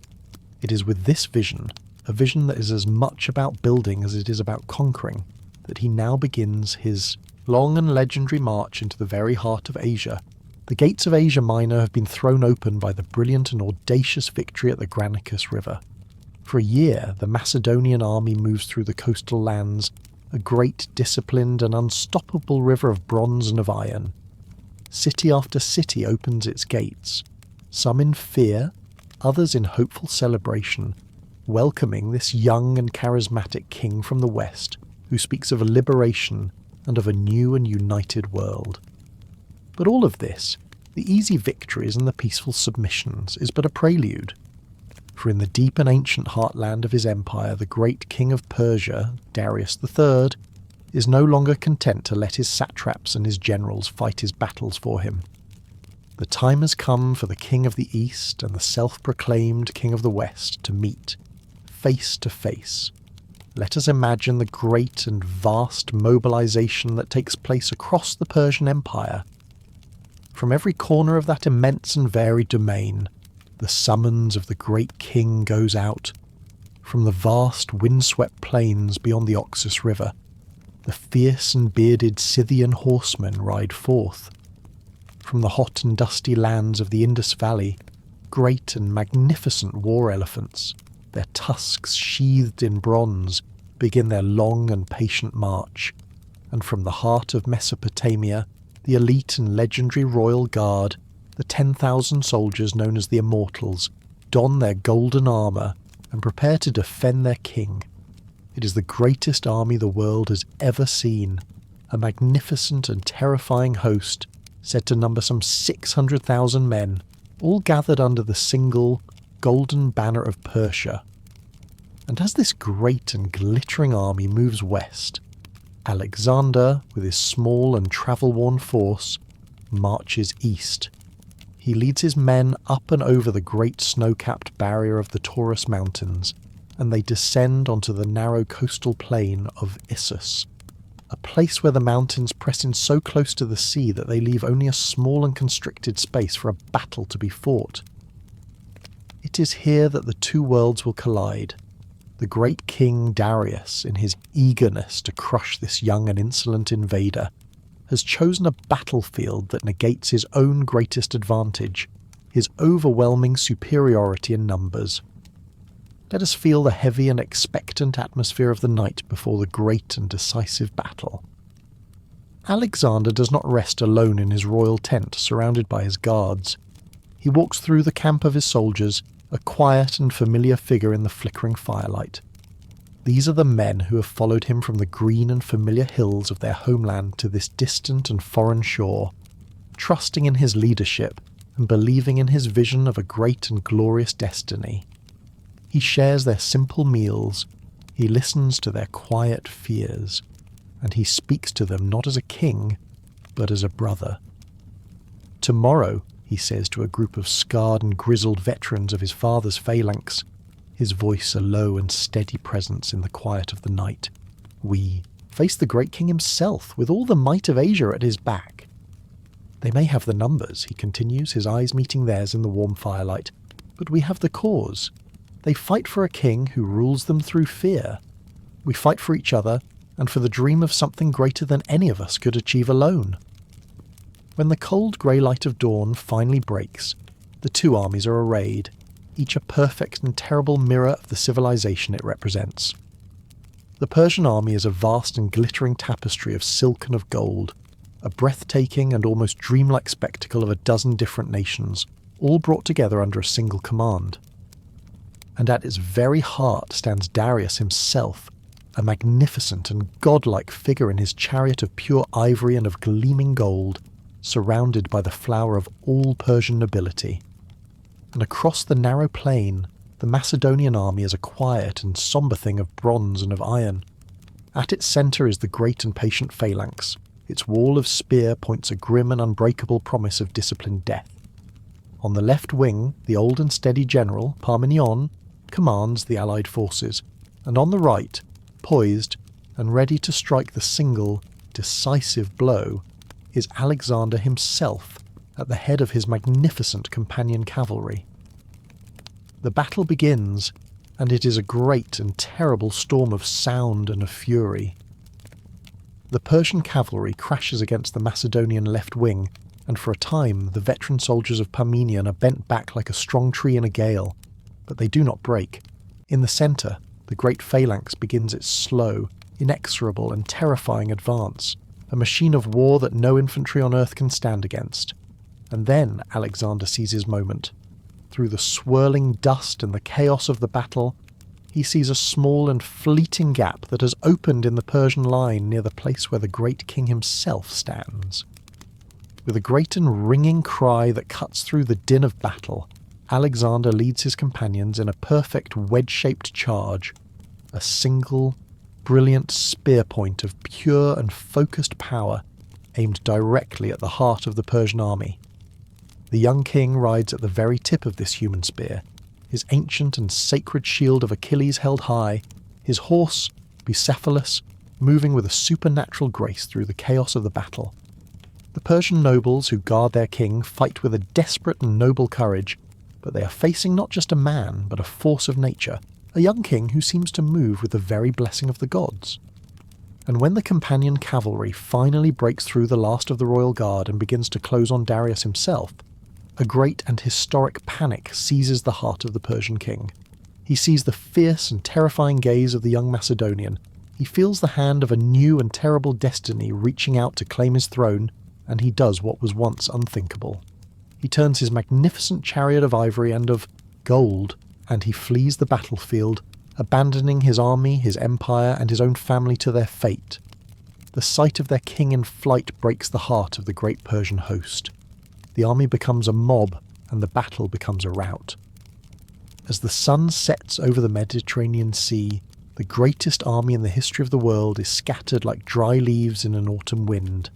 It is with this vision, a vision that is as much about building as it is about conquering, that he now begins his long and legendary march into the very heart of Asia. The gates of Asia Minor have been thrown open by the brilliant and audacious victory at the Granicus River. For a year, the Macedonian army moves through the coastal lands, a great, disciplined and unstoppable river of bronze and of iron. City after city opens its gates, some in fear, others in hopeful celebration, welcoming this young and charismatic king from the west who speaks of a liberation and of a new and united world. But all of this, the easy victories and the peaceful submissions, is but a prelude. For in the deep and ancient heartland of his empire, the great king of Persia, Darius III, is no longer content to let his satraps and his generals fight his battles for him. The time has come for the king of the east and the self-proclaimed king of the west to meet, face to face. Let us imagine the great and vast mobilization that takes place across the Persian Empire. From every corner of that immense and varied domain, the summons of the great king goes out. From the vast windswept plains beyond the Oxus River, the fierce and bearded Scythian horsemen ride forth. From the hot and dusty lands of the Indus Valley, great and magnificent war elephants, their tusks sheathed in bronze, begin their long and patient march. And from the heart of Mesopotamia, the elite and legendary royal guard, the 10,000 soldiers known as the Immortals, don their golden armour and prepare to defend their king. It is the greatest army the world has ever seen, a magnificent and terrifying host said to number some 600,000 men, all gathered under the single golden banner of Persia. And as this great and glittering army moves west, Alexander, with his small and travel-worn force, marches east. He leads his men up and over the great snow-capped barrier of the Taurus Mountains, and they descend onto the narrow coastal plain of Issus, a place where the mountains press in so close to the sea that they leave only a small and constricted space for a battle to be fought. It is here that the two worlds will collide. The great king Darius, in his eagerness to crush this young and insolent invader, has chosen a battlefield that negates his own greatest advantage, his overwhelming superiority in numbers. Let us feel the heavy and expectant atmosphere of the night before the great and decisive battle. Alexander does not rest alone in his royal tent surrounded by his guards. He walks through the camp of his soldiers, a quiet and familiar figure in the flickering firelight. These are the men who have followed him from the green and familiar hills of their homeland to this distant and foreign shore, trusting in his leadership and believing in his vision of a great and glorious destiny. He shares their simple meals, he listens to their quiet fears, and he speaks to them not as a king, but as a brother. Tomorrow, he says to a group of scarred and grizzled veterans of his father's phalanx, his voice a low and steady presence in the quiet of the night, we face the great king himself with all the might of Asia at his back. They may have the numbers, he continues, his eyes meeting theirs in the warm firelight, but we have the cause. They fight for a king who rules them through fear. We fight for each other and for the dream of something greater than any of us could achieve alone. When the cold grey light of dawn finally breaks, the two armies are arrayed, each a perfect and terrible mirror of the civilization it represents. The Persian army is a vast and glittering tapestry of silk and of gold, a breathtaking and almost dreamlike spectacle of a dozen different nations, all brought together under a single command. And at its very heart stands Darius himself, a magnificent and godlike figure in his chariot of pure ivory and of gleaming gold, surrounded by the flower of all Persian nobility. And across the narrow plain, the Macedonian army is a quiet and sombre thing of bronze and of iron. At its centre is the great and patient phalanx. Its wall of spear points a grim and unbreakable promise of disciplined death. On the left wing, the old and steady general, Parmenion, commands the allied forces, and on the right, poised and ready to strike the single, decisive blow, is Alexander himself at the head of his magnificent companion cavalry. The battle begins, and it is a great and terrible storm of sound and of fury. The Persian cavalry crashes against the Macedonian left wing, and for a time the veteran soldiers of Parmenion are bent back like a strong tree in a gale, but they do not break. In the centre, the great phalanx begins its slow, inexorable and terrifying advance, a machine of war that no infantry on earth can stand against. And then Alexander sees his moment. through the swirling dust and the chaos of the battle, he sees a small and fleeting gap that has opened in the Persian line near the place where the great king himself stands. With a great and ringing cry that cuts through the din of battle, Alexander leads his companions in a perfect wedge-shaped charge, a single, brilliant spear point of pure and focused power aimed directly at the heart of the Persian army. The young king rides at the very tip of this human spear, his ancient and sacred shield of Achilles held high, his horse, Bucephalus, moving with a supernatural grace through the chaos of the battle. The Persian nobles who guard their king fight with a desperate and noble courage, but they are facing not just a man, but a force of nature, a young king who seems to move with the very blessing of the gods. And when the companion cavalry finally breaks through the last of the royal guard and begins to close on Darius himself, a great and historic panic seizes the heart of the Persian king. He sees the fierce and terrifying gaze of the young Macedonian. He feels the hand of a new and terrible destiny reaching out to claim his throne, and he does what was once unthinkable. He turns his magnificent chariot of ivory and of gold, and he flees the battlefield, abandoning his army, his empire, and his own family to their fate. The sight of their king in flight breaks the heart of the great Persian host. The army becomes a mob, and the battle becomes a rout. As the sun sets over the Mediterranean Sea, the greatest army in the history of the world is scattered like dry leaves in an autumn wind,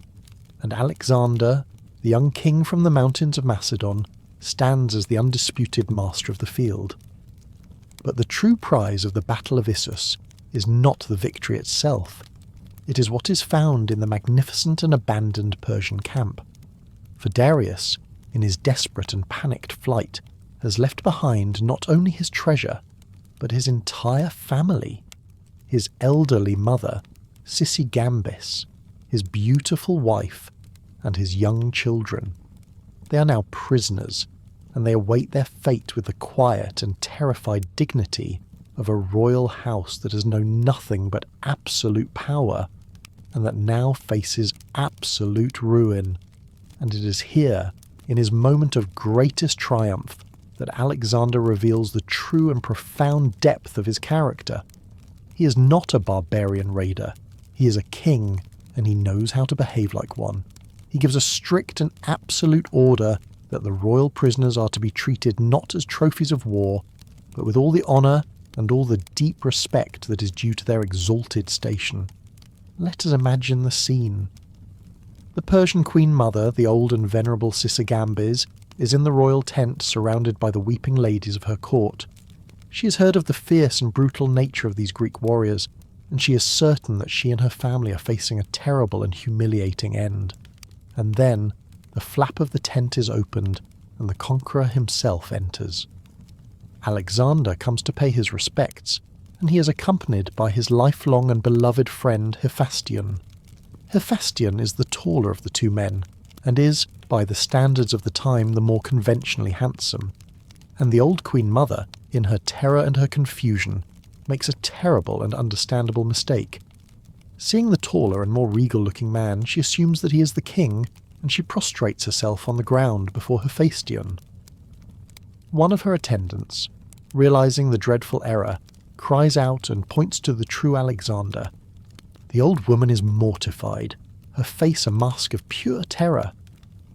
and Alexander, the young king from the mountains of Macedon, stands as the undisputed master of the field. But the true prize of the Battle of Issus is not the victory itself. It is what is found in the magnificent and abandoned Persian camp. For Darius, in his desperate and panicked flight, has left behind not only his treasure, but his entire family. His elderly mother, Sisygambis, his beautiful wife, and his young children. They are now prisoners, and they await their fate with the quiet and terrified dignity of a royal house that has known nothing but absolute power, and that now faces absolute ruin. And it is here, in his moment of greatest triumph, that Alexander reveals the true and profound depth of his character. He is not a barbarian raider. He is a king, and he knows how to behave like one. He gives a strict and absolute order that the royal prisoners are to be treated not as trophies of war, but with all the honour and all the deep respect that is due to their exalted station. Let us imagine the scene. The Persian queen mother, the old and venerable Sisygambis, is in the royal tent surrounded by the weeping ladies of her court. She has heard of the fierce and brutal nature of these Greek warriors, and she is certain that she and her family are facing a terrible and humiliating end. And then, the flap of the tent is opened, and the conqueror himself enters. Alexander comes to pay his respects, and he is accompanied by his lifelong and beloved friend Hephaestion. Hephaestion is the taller of the two men, and is, by the standards of the time, the more conventionally handsome. And the old Queen Mother, in her terror and her confusion, makes a terrible and understandable mistake. Seeing the taller and more regal-looking man, she assumes that he is the king, and she prostrates herself on the ground before Hephaestion. One of her attendants, realizing the dreadful error, cries out and points to the true Alexander. The old woman is mortified, her face a mask of pure terror.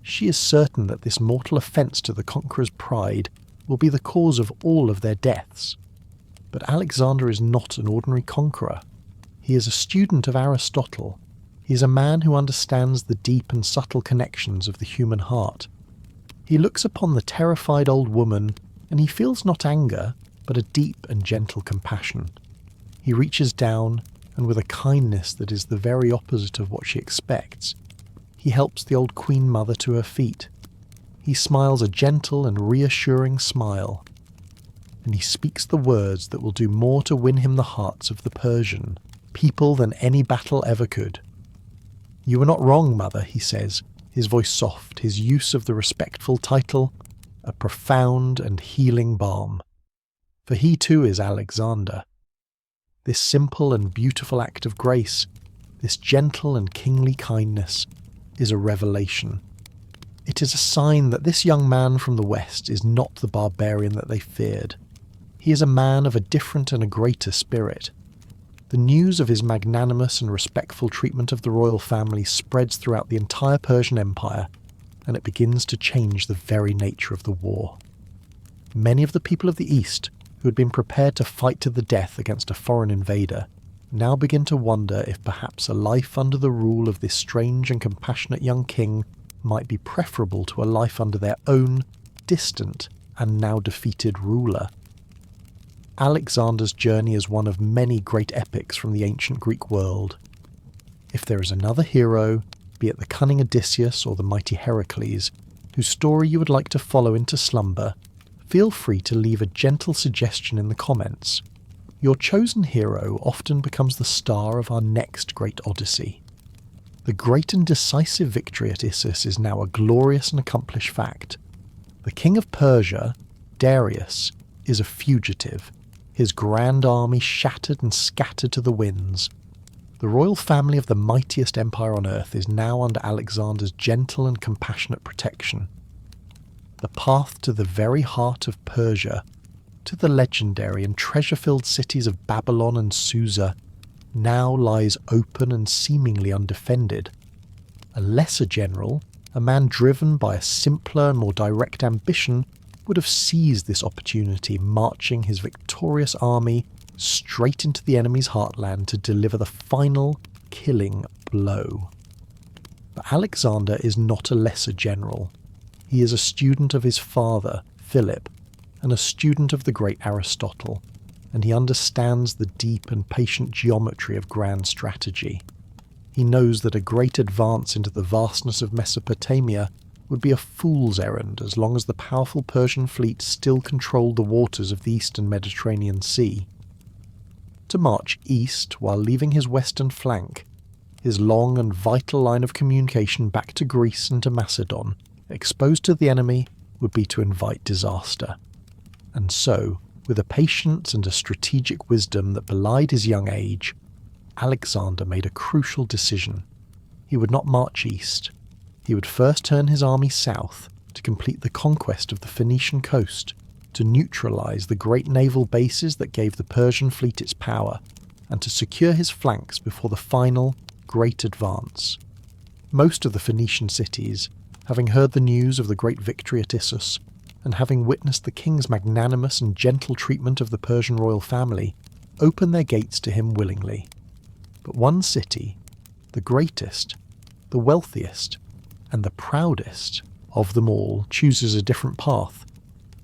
She is certain that this mortal offence to the conqueror's pride will be the cause of all of their deaths. But Alexander is not an ordinary conqueror. He is a student of Aristotle. He is a man who understands the deep and subtle connections of the human heart. He looks upon the terrified old woman, and he feels not anger, but a deep and gentle compassion. He reaches down, and with a kindness that is the very opposite of what she expects, he helps the old Queen Mother to her feet. He smiles a gentle and reassuring smile, and he speaks the words that will do more to win him the hearts of the Persian people than any battle ever could. "You are not wrong, mother," he says, his voice soft, his use of the respectful title a profound and healing balm. For he too is Alexander. This simple and beautiful act of grace, this gentle and kingly kindness, is a revelation. It is a sign that this young man from the west is not the barbarian that they feared. He is a man of a different and a greater spirit. The news of his magnanimous and respectful treatment of the royal family spreads throughout the entire Persian Empire, and it begins to change the very nature of the war. Many of the people of the East, who had been prepared to fight to the death against a foreign invader, now begin to wonder if perhaps a life under the rule of this strange and compassionate young king might be preferable to a life under their own, distant, and now defeated ruler. Alexander's journey is one of many great epics from the ancient Greek world. If there is another hero, be it the cunning Odysseus or the mighty Heracles, whose story you would like to follow into slumber, feel free to leave a gentle suggestion in the comments. Your chosen hero often becomes the star of our next great odyssey. The great and decisive victory at Issus is now a glorious and accomplished fact. The king of Persia, Darius, is a fugitive, his grand army shattered and scattered to the winds. The royal family of the mightiest empire on earth is now under Alexander's gentle and compassionate protection. The path to the very heart of Persia, to the legendary and treasure-filled cities of Babylon and Susa, now lies open and seemingly undefended. A lesser general, a man driven by a simpler and more direct ambition, would have seized this opportunity, marching his victorious army straight into the enemy's heartland to deliver the final, killing blow. But Alexander is not a lesser general. He is a student of his father, Philip, and a student of the great Aristotle, and he understands the deep and patient geometry of grand strategy. He knows that a great advance into the vastness of Mesopotamia would be a fool's errand as long as the powerful Persian fleet still controlled the waters of the eastern Mediterranean Sea. To march east while leaving his western flank, his long and vital line of communication back to Greece and to Macedon, exposed to the enemy, would be to invite disaster. And so, with a patience and a strategic wisdom that belied his young age, Alexander made a crucial decision. He would not march east. He would first turn his army south to complete the conquest of the Phoenician coast, to neutralize the great naval bases that gave the Persian fleet its power, and to secure his flanks before the final, great advance. Most of the Phoenician cities, having heard the news of the great victory at Issus, and having witnessed the king's magnanimous and gentle treatment of the Persian royal family, opened their gates to him willingly. But one city, the greatest, the wealthiest, and the proudest of them all, chooses a different path.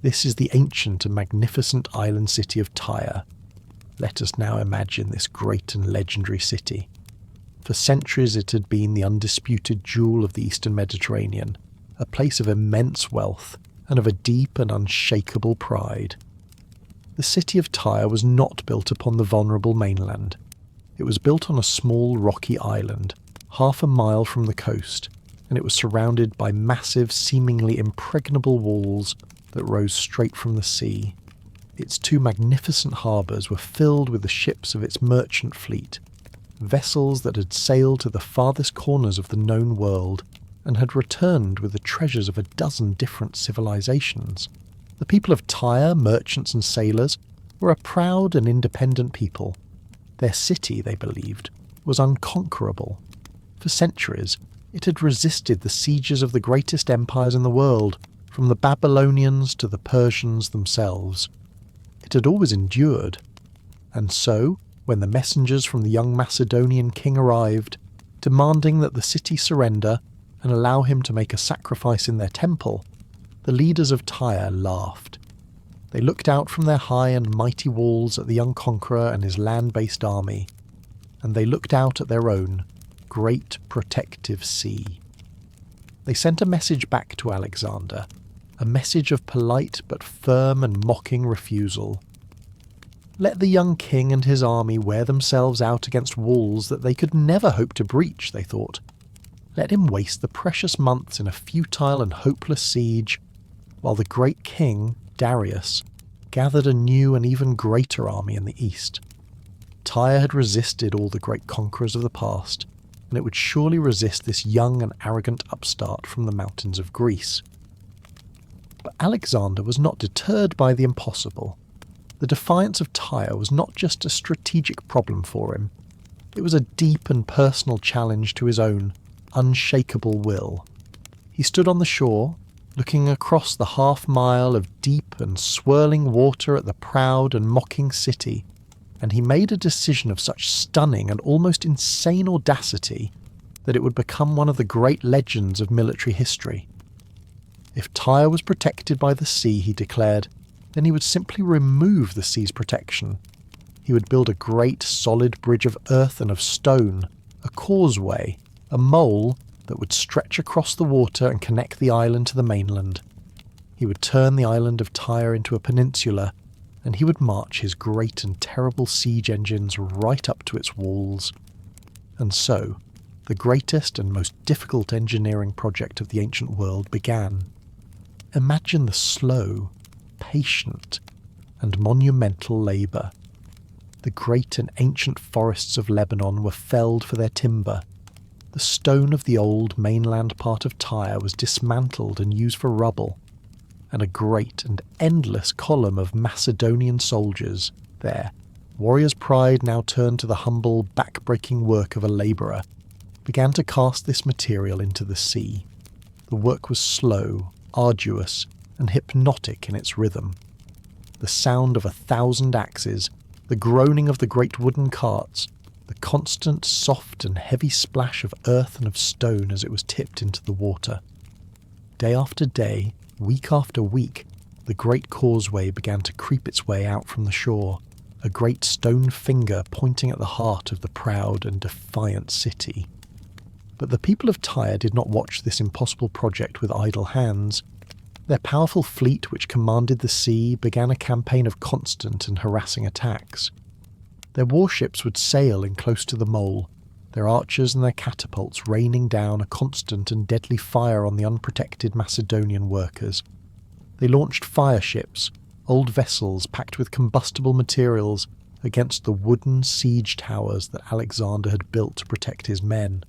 This is the ancient and magnificent island city of Tyre. Let us now imagine this great and legendary city. For centuries it had been the undisputed jewel of the eastern Mediterranean, a place of immense wealth and of a deep and unshakable pride. The city of Tyre was not built upon the vulnerable mainland. It was built on a small rocky island, half a mile from the coast, and it was surrounded by massive, seemingly impregnable walls that rose straight from the sea. Its two magnificent harbours were filled with the ships of its merchant fleet, vessels that had sailed to the farthest corners of the known world and had returned with the treasures of a dozen different civilizations. The people of Tyre, merchants and sailors, were a proud and independent people. Their city, they believed, was unconquerable. For centuries, it had resisted the sieges of the greatest empires in the world, from the Babylonians to the Persians themselves. It had always endured. And so, when the messengers from the young Macedonian king arrived, demanding that the city surrender and allow him to make a sacrifice in their temple, the leaders of Tyre laughed. They looked out from their high and mighty walls at the young conqueror and his land-based army, and they looked out at their own great protective sea. They sent a message back to Alexander, a message of polite but firm and mocking refusal. Let the young king and his army wear themselves out against walls that they could never hope to breach, they thought. Let him waste the precious months in a futile and hopeless siege, while the great king, Darius, gathered a new and even greater army in the east. Tyre had resisted all the great conquerors of the past, and it would surely resist this young and arrogant upstart from the mountains of Greece. But Alexander was not deterred by the impossible. The defiance of Tyre was not just a strategic problem for him, it was a deep and personal challenge to his own unshakable will. He stood on the shore, looking across the half-mile of deep and swirling water at the proud and mocking city, and he made a decision of such stunning and almost insane audacity that it would become one of the great legends of military history. If Tyre was protected by the sea, he declared, then he would simply remove the sea's protection. He would build a great solid bridge of earth and of stone, a causeway, a mole that would stretch across the water and connect the island to the mainland. He would turn the island of Tyre into a peninsula, and he would march his great and terrible siege engines right up to its walls. And so, the greatest and most difficult engineering project of the ancient world began. Imagine the slow, patient, and monumental labour. The great and ancient forests of Lebanon were felled for their timber. The stone of the old mainland part of Tyre was dismantled and used for rubble, and a great and endless column of Macedonian soldiers, their warrior's pride now turned to the humble, back-breaking work of a labourer, began to cast this material into the sea. The work was slow, arduous, and hypnotic in its rhythm. The sound of 1,000 axes, the groaning of the great wooden carts, the constant soft and heavy splash of earth and of stone as it was tipped into the water. Day after day, week after week, the great causeway began to creep its way out from the shore, a great stone finger pointing at the heart of the proud and defiant city. But the people of Tyre did not watch this impossible project with idle hands. Their powerful fleet, which commanded the sea, began a campaign of constant and harassing attacks. Their warships would sail in close to the mole, their archers and their catapults raining down a constant and deadly fire on the unprotected Macedonian workers. They launched fire ships, old vessels packed with combustible materials, against the wooden siege towers that Alexander had built to protect his men.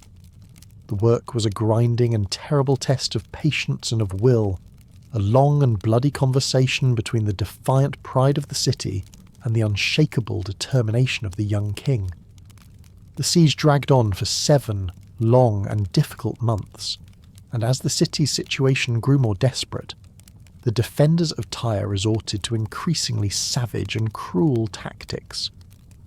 The work was a grinding and terrible test of patience and of will, a long and bloody conversation between the defiant pride of the city and the unshakable determination of the young king. The siege dragged on for 7 long and difficult months, and as the city's situation grew more desperate, the defenders of Tyre resorted to increasingly savage and cruel tactics.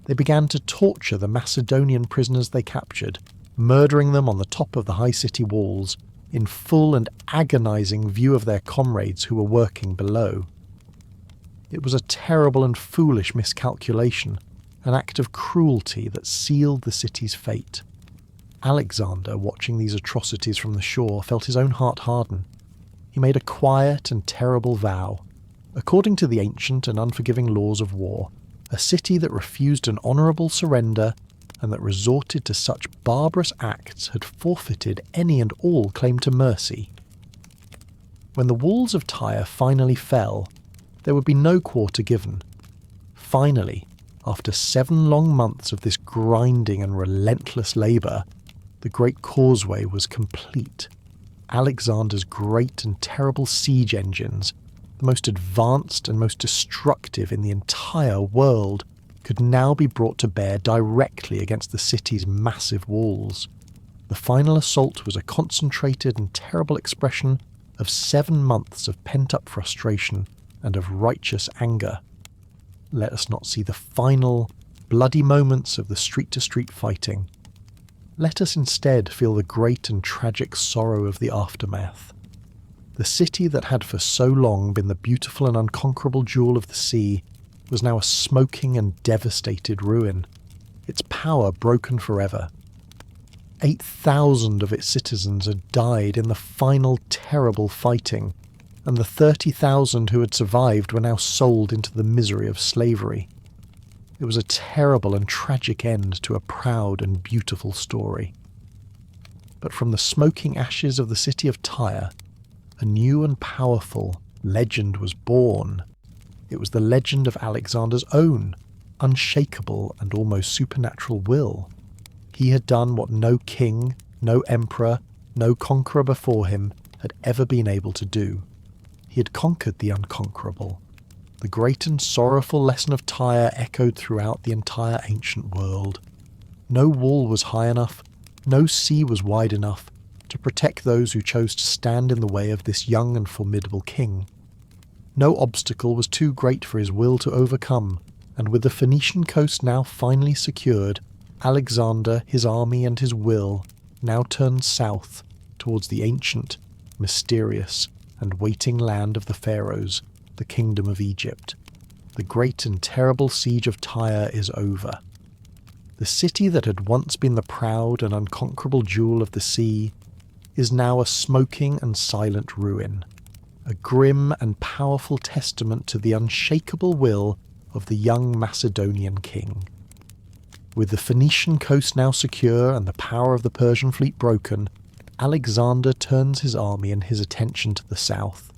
They began to torture the Macedonian prisoners they captured, murdering them on the top of the high city walls, in full and agonizing view of their comrades who were working below. It was a terrible and foolish miscalculation, an act of cruelty that sealed the city's fate. Alexander, watching these atrocities from the shore, felt his own heart harden. He made a quiet and terrible vow. According to the ancient and unforgiving laws of war, a city that refused an honourable surrender and that resorted to such barbarous acts had forfeited any and all claim to mercy. When the walls of Tyre finally fell, there would be no quarter given. Finally, after 7 long months of this grinding and relentless labour, the great causeway was complete. Alexander's great and terrible siege engines, the most advanced and most destructive in the entire world, could now be brought to bear directly against the city's massive walls. The final assault was a concentrated and terrible expression of 7 months of pent-up frustration and of righteous anger. Let us not see the final, bloody moments of the street-to-street fighting. Let us instead feel the great and tragic sorrow of the aftermath. The city that had for so long been the beautiful and unconquerable jewel of the sea was now a smoking and devastated ruin, its power broken forever. 8,000 of its citizens had died in the final terrible fighting, and the 30,000 who had survived were now sold into the misery of slavery. It was a terrible and tragic end to a proud and beautiful story. But from the smoking ashes of the city of Tyre, a new and powerful legend was born. It was the legend of Alexander's own, unshakable and almost supernatural will. He had done what no king, no emperor, no conqueror before him had ever been able to do. He had conquered the unconquerable. The great and sorrowful lesson of Tyre echoed throughout the entire ancient world. No wall was high enough, no sea was wide enough to protect those who chose to stand in the way of this young and formidable king. No obstacle was too great for his will to overcome, and with the Phoenician coast now finally secured, Alexander, his army and his will now turned south towards the ancient, mysterious, and waiting land of the Pharaohs, the kingdom of Egypt. The great and terrible siege of Tyre is over. The city that had once been the proud and unconquerable jewel of the sea is now a smoking and silent ruin, a grim and powerful testament to the unshakable will of the young Macedonian king. With the Phoenician coast now secure and the power of the Persian fleet broken, Alexander turns his army and his attention to the south.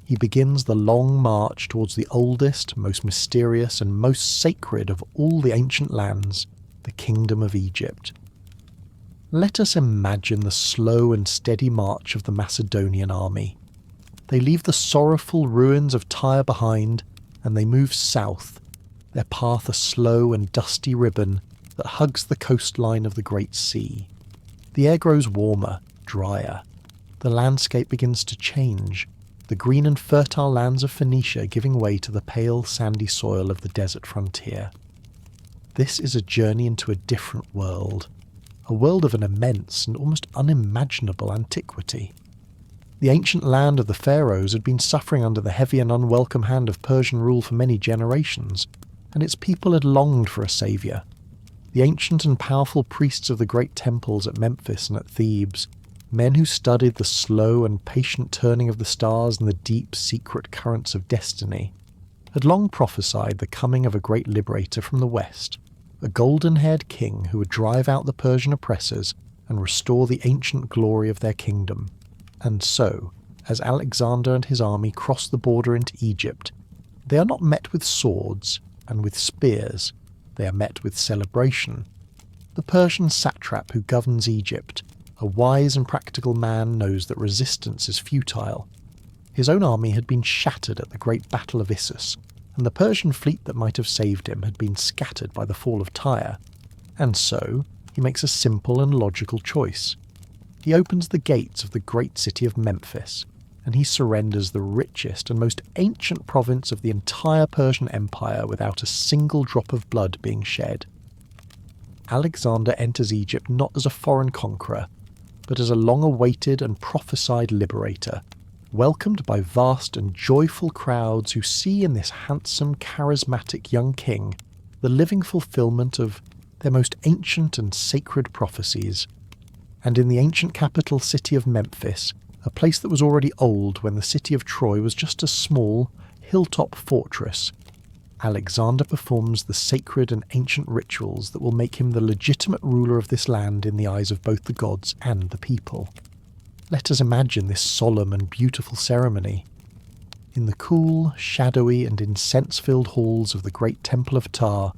He begins the long march towards the oldest, most mysterious and most sacred of all the ancient lands, the kingdom of Egypt. Let us imagine the slow and steady march of the Macedonian army. They leave the sorrowful ruins of Tyre behind, and they move south, their path a slow and dusty ribbon that hugs the coastline of the Great Sea. The air grows warmer, drier. The landscape begins to change, the green and fertile lands of Phoenicia giving way to the pale sandy soil of the desert frontier. This is a journey into a different world, a world of an immense and almost unimaginable antiquity. The ancient land of the pharaohs had been suffering under the heavy and unwelcome hand of Persian rule for many generations, and its people had longed for a saviour. The ancient and powerful priests of the great temples at Memphis and at Thebes, men who studied the slow and patient turning of the stars and the deep secret currents of destiny, had long prophesied the coming of a great liberator from the west, a golden-haired king who would drive out the Persian oppressors and restore the ancient glory of their kingdom. And so, as Alexander and his army cross the border into Egypt, they are not met with swords and with spears, they are met with celebration. The Persian satrap who governs Egypt, a wise and practical man, knows that resistance is futile. His own army had been shattered at the great battle of Issus, and the Persian fleet that might have saved him had been scattered by the fall of Tyre, and so he makes a simple and logical choice. He opens the gates of the great city of Memphis, and he surrenders the richest and most ancient province of the entire Persian Empire without a single drop of blood being shed. Alexander enters Egypt not as a foreign conqueror, but as a long-awaited and prophesied liberator, welcomed by vast and joyful crowds who see in this handsome, charismatic young king the living fulfillment of their most ancient and sacred prophecies. And in the ancient capital city of Memphis, a place that was already old when the city of Troy was just a small, hilltop fortress, Alexander performs the sacred and ancient rituals that will make him the legitimate ruler of this land in the eyes of both the gods and the people. Let us imagine this solemn and beautiful ceremony. In the cool, shadowy and incense-filled halls of the great temple of Ptah,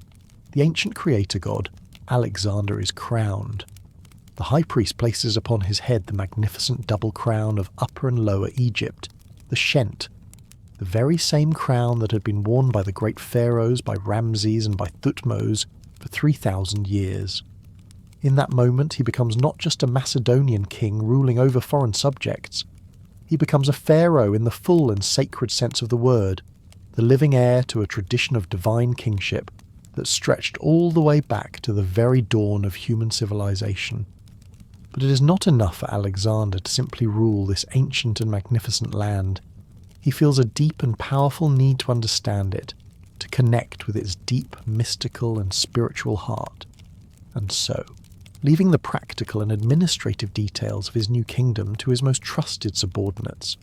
the ancient creator god, Alexander, is crowned. The high priest places upon his head the magnificent double crown of Upper and Lower Egypt, the Shent, the very same crown that had been worn by the great pharaohs, by Ramses and by Thutmose for 3,000 years. In that moment he becomes not just a Macedonian king ruling over foreign subjects, he becomes a pharaoh in the full and sacred sense of the word, the living heir to a tradition of divine kingship that stretched all the way back to the very dawn of human civilization. But it is not enough for Alexander to simply rule this ancient and magnificent land. He feels a deep and powerful need to understand it, to connect with its deep, mystical and spiritual heart. And so, leaving the practical and administrative details of his new kingdom to his most trusted subordinates,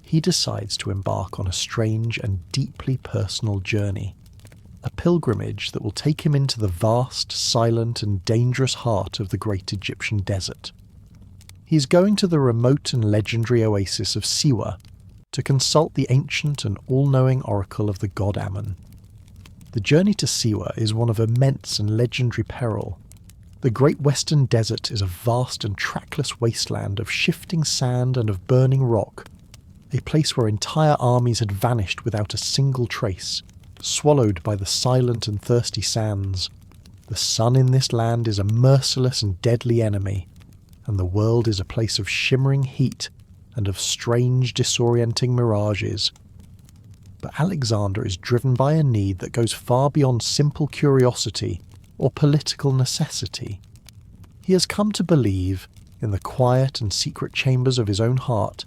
he decides to embark on a strange and deeply personal journey, a pilgrimage that will take him into the vast, silent and dangerous heart of the great Egyptian desert. He is going to the remote and legendary oasis of Siwa to consult the ancient and all-knowing oracle of the god Ammon. The journey to Siwa is one of immense and legendary peril. The Great Western Desert is a vast and trackless wasteland of shifting sand and of burning rock, a place where entire armies had vanished without a single trace, swallowed by the silent and thirsty sands. The sun in this land is a merciless and deadly enemy, and the world is a place of shimmering heat and of strange, disorienting mirages. But Alexander is driven by a need that goes far beyond simple curiosity or political necessity. He has come to believe, in the quiet and secret chambers of his own heart,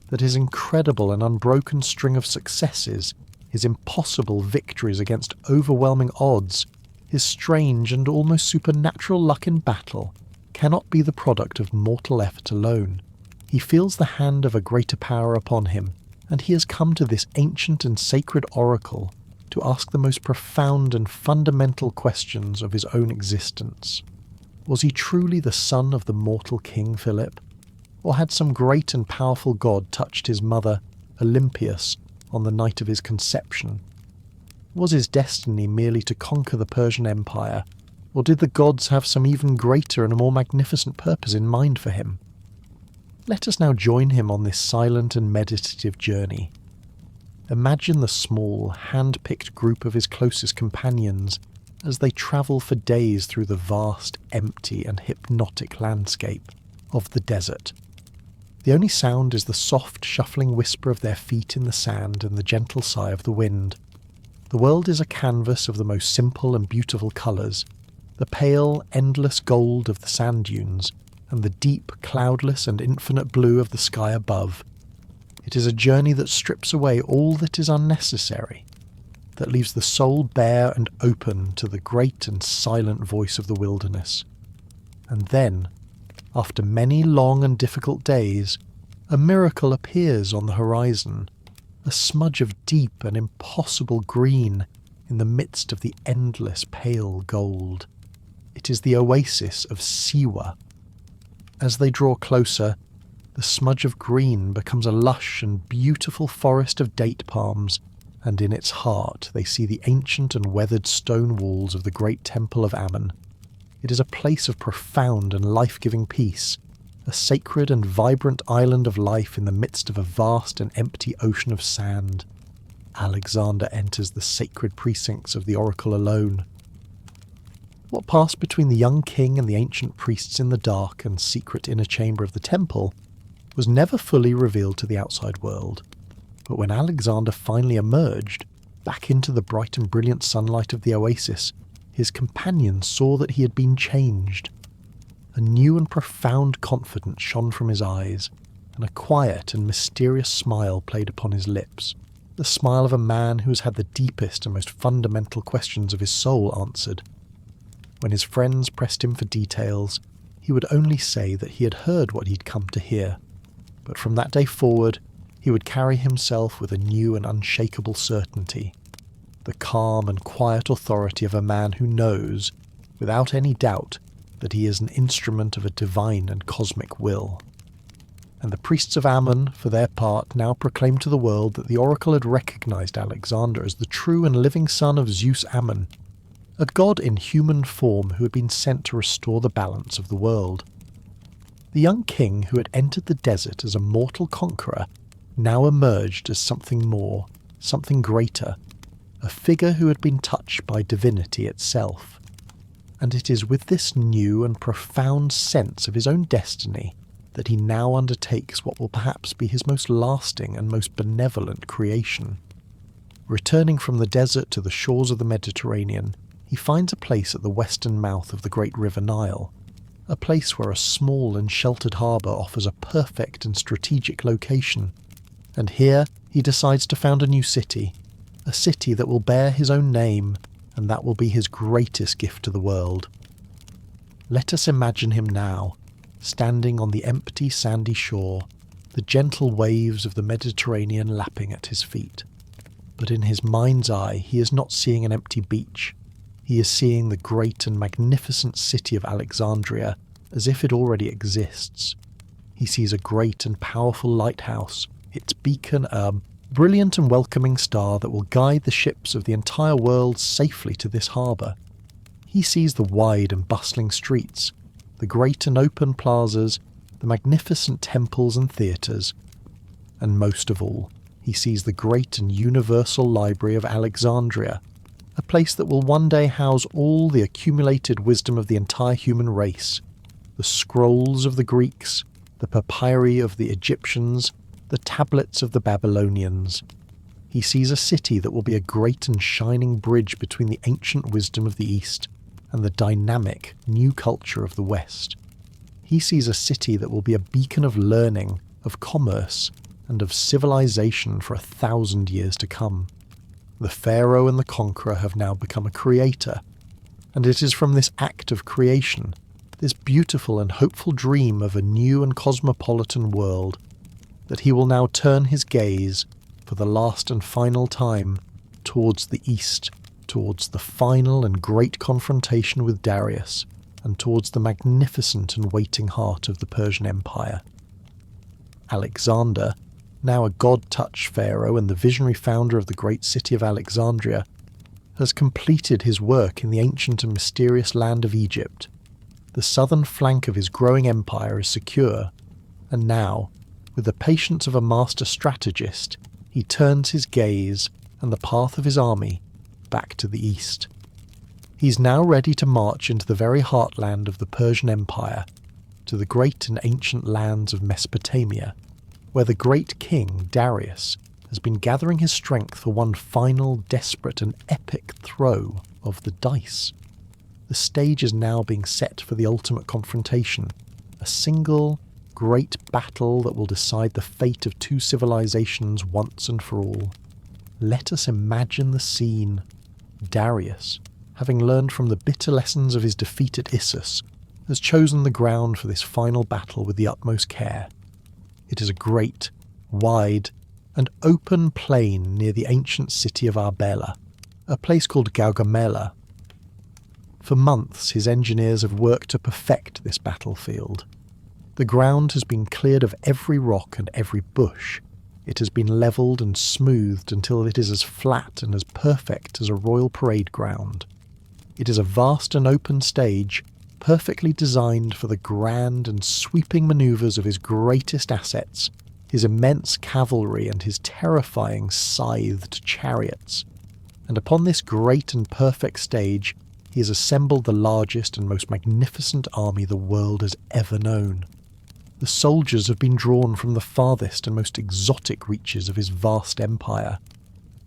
that his incredible and unbroken string of successes, his impossible victories against overwhelming odds, his strange and almost supernatural luck in battle, cannot be the product of mortal effort alone. He feels the hand of a greater power upon him, and he has come to this ancient and sacred oracle to ask the most profound and fundamental questions of his own existence. Was he truly the son of the mortal King Philip? Or had some great and powerful god touched his mother, Olympias, on the night of his conception? Was his destiny merely to conquer the Persian Empire, or did the gods have some even greater and more magnificent purpose in mind for him? Let us now join him on this silent and meditative journey. Imagine the small, hand-picked group of his closest companions as they travel for days through the vast, empty and hypnotic landscape of the desert. The only sound is the soft, shuffling whisper of their feet in the sand and the gentle sigh of the wind. The world is a canvas of the most simple and beautiful colours, the pale, endless gold of the sand dunes, and the deep, cloudless and infinite blue of the sky above. It is a journey that strips away all that is unnecessary, that leaves the soul bare and open to the great and silent voice of the wilderness. And then, after many long and difficult days, a miracle appears on the horizon, a smudge of deep and impossible green in the midst of the endless pale gold. It is the oasis of Siwa. As they draw closer, the smudge of green becomes a lush and beautiful forest of date palms, and in its heart they see the ancient and weathered stone walls of the great temple of Ammon. It is a place of profound and life-giving peace, a sacred and vibrant island of life in the midst of a vast and empty ocean of sand. Alexander enters the sacred precincts of the oracle alone. What passed between the young king and the ancient priests in the dark and secret inner chamber of the temple was never fully revealed to the outside world. But when Alexander finally emerged, back into the bright and brilliant sunlight of the oasis, his companions saw that he had been changed. A new and profound confidence shone from his eyes, and a quiet and mysterious smile played upon his lips, the smile of a man who has had the deepest and most fundamental questions of his soul answered. When his friends pressed him for details, he would only say that he had heard what he'd come to hear, but from that day forward he would carry himself with a new and unshakable certainty, the calm and quiet authority of a man who knows, without any doubt, that he is an instrument of a divine and cosmic will. And the priests of Ammon, for their part, now proclaimed to the world that the oracle had recognized Alexander as the true and living son of Zeus Ammon, a god in human form who had been sent to restore the balance of the world. The young king who had entered the desert as a mortal conqueror now emerged as something more, something greater, a figure who had been touched by divinity itself. And it is with this new and profound sense of his own destiny that he now undertakes what will perhaps be his most lasting and most benevolent creation. Returning from the desert to the shores of the Mediterranean, he finds a place at the western mouth of the great river Nile, a place where a small and sheltered harbour offers a perfect and strategic location. And here he decides to found a new city, a city that will bear his own name, and that will be his greatest gift to the world. Let us imagine him now, standing on the empty sandy shore, the gentle waves of the Mediterranean lapping at his feet. But in his mind's eye he is not seeing an empty beach. He is seeing the great and magnificent city of Alexandria as if it already exists. He sees a great and powerful lighthouse, its beacon a brilliant and welcoming star that will guide the ships of the entire world safely to this harbour. He sees the wide and bustling streets, the great and open plazas, the magnificent temples and theatres, and most of all, he sees the great and universal library of Alexandria, a place that will one day house all the accumulated wisdom of the entire human race, the scrolls of the Greeks, the papyri of the Egyptians, the tablets of the Babylonians. He sees a city that will be a great and shining bridge between the ancient wisdom of the East and the dynamic new culture of the West. He sees a city that will be a beacon of learning, of commerce, and of civilization for 1,000 years to come. The Pharaoh and the Conqueror have now become a creator, and it is from this act of creation, this beautiful and hopeful dream of a new and cosmopolitan world, that he will now turn his gaze, for the last and final time, towards the East, towards the final and great confrontation with Darius, and towards the magnificent and waiting heart of the Persian Empire. Alexander, now a god-touched pharaoh and the visionary founder of the great city of Alexandria, has completed his work in the ancient and mysterious land of Egypt. The southern flank of his growing empire is secure, and now, with the patience of a master strategist, he turns his gaze and the path of his army back to the east. He's now ready to march into the very heartland of the Persian Empire, to the great and ancient lands of Mesopotamia, where the great king, Darius, has been gathering his strength for one final, desperate and epic throw of the dice. The stage is now being set for the ultimate confrontation, a single, great battle that will decide the fate of two civilizations once and for all. Let us imagine the scene. Darius, having learned from the bitter lessons of his defeat at Issus, has chosen the ground for this final battle with the utmost care. It is a great, wide, and open plain near the ancient city of Arbela, a place called Gaugamela. For months his engineers have worked to perfect this battlefield. The ground has been cleared of every rock and every bush. It has been levelled and smoothed until it is as flat and as perfect as a royal parade ground. It is a vast and open stage, perfectly designed for the grand and sweeping manoeuvres of his greatest assets, his immense cavalry and his terrifying scythed chariots. And upon this great and perfect stage, he has assembled the largest and most magnificent army the world has ever known. The soldiers have been drawn from the farthest and most exotic reaches of his vast empire.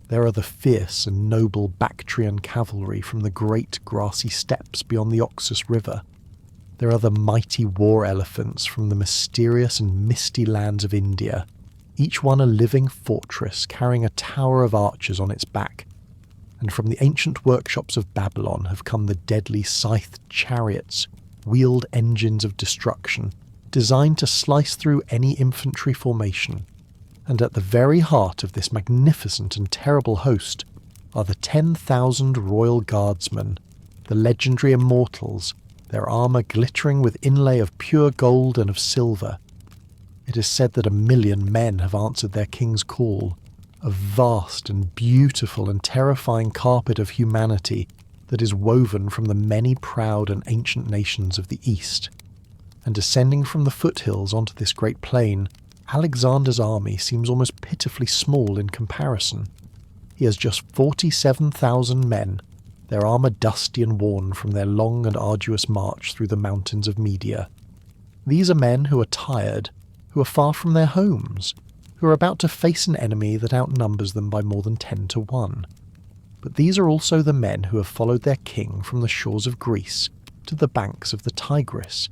There are the fierce and noble Bactrian cavalry from the great grassy steppes beyond the Oxus River. There are the mighty war elephants from the mysterious and misty lands of India, each one a living fortress carrying a tower of archers on its back. And from the ancient workshops of Babylon have come the deadly scythed chariots, wheeled engines of destruction, designed to slice through any infantry formation. And at the very heart of this magnificent and terrible host are the 10,000 royal guardsmen, the legendary immortals, their armour glittering with inlay of pure gold and of silver. It is said that 1,000,000 men have answered their king's call, a vast and beautiful and terrifying carpet of humanity that is woven from the many proud and ancient nations of the East. And descending from the foothills onto this great plain, Alexander's army seems almost pitifully small in comparison. He has just 47,000 men, their armour dusty and worn from their long and arduous march through the mountains of Media. These are men who are tired, who are far from their homes, who are about to face an enemy that outnumbers them by more than 10 to 1. But these are also the men who have followed their king from the shores of Greece to the banks of the Tigris,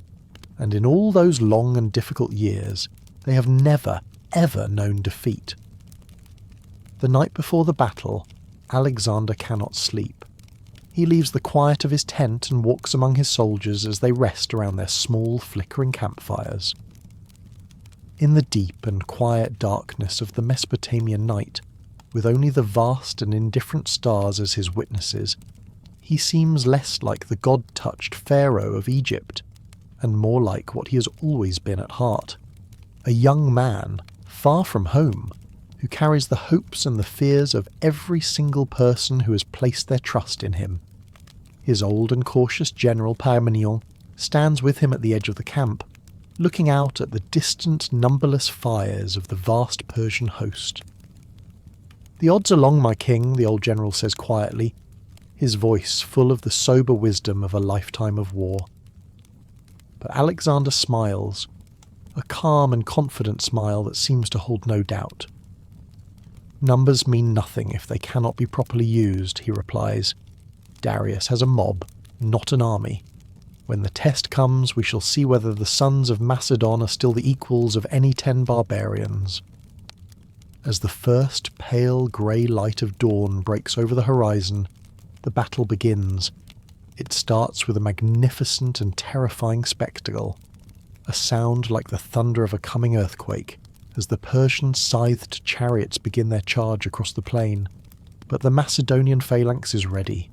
and in all those long and difficult years, they have never, ever known defeat. The night before the battle, Alexander cannot sleep. He leaves the quiet of his tent and walks among his soldiers as they rest around their small, flickering campfires. In the deep and quiet darkness of the Mesopotamian night, with only the vast and indifferent stars as his witnesses, he seems less like the god-touched pharaoh of Egypt, and more like what he has always been at heart, a young man, far from home, who carries the hopes and the fears of every single person who has placed their trust in him. His old and cautious general Parmenion stands with him at the edge of the camp, looking out at the distant, numberless fires of the vast Persian host. "The odds are long, my king," the old general says quietly, his voice full of the sober wisdom of a lifetime of war. But Alexander smiles, a calm and confident smile that seems to hold no doubt. "Numbers mean nothing if they cannot be properly used," he replies. "Darius has a mob, not an army. When the test comes, we shall see whether the sons of Macedon are still the equals of any 10 barbarians." As the first pale grey light of dawn breaks over the horizon, the battle begins. It starts with a magnificent and terrifying spectacle, a sound like the thunder of a coming earthquake, as the Persian scythed chariots begin their charge across the plain. But the Macedonian phalanx is ready.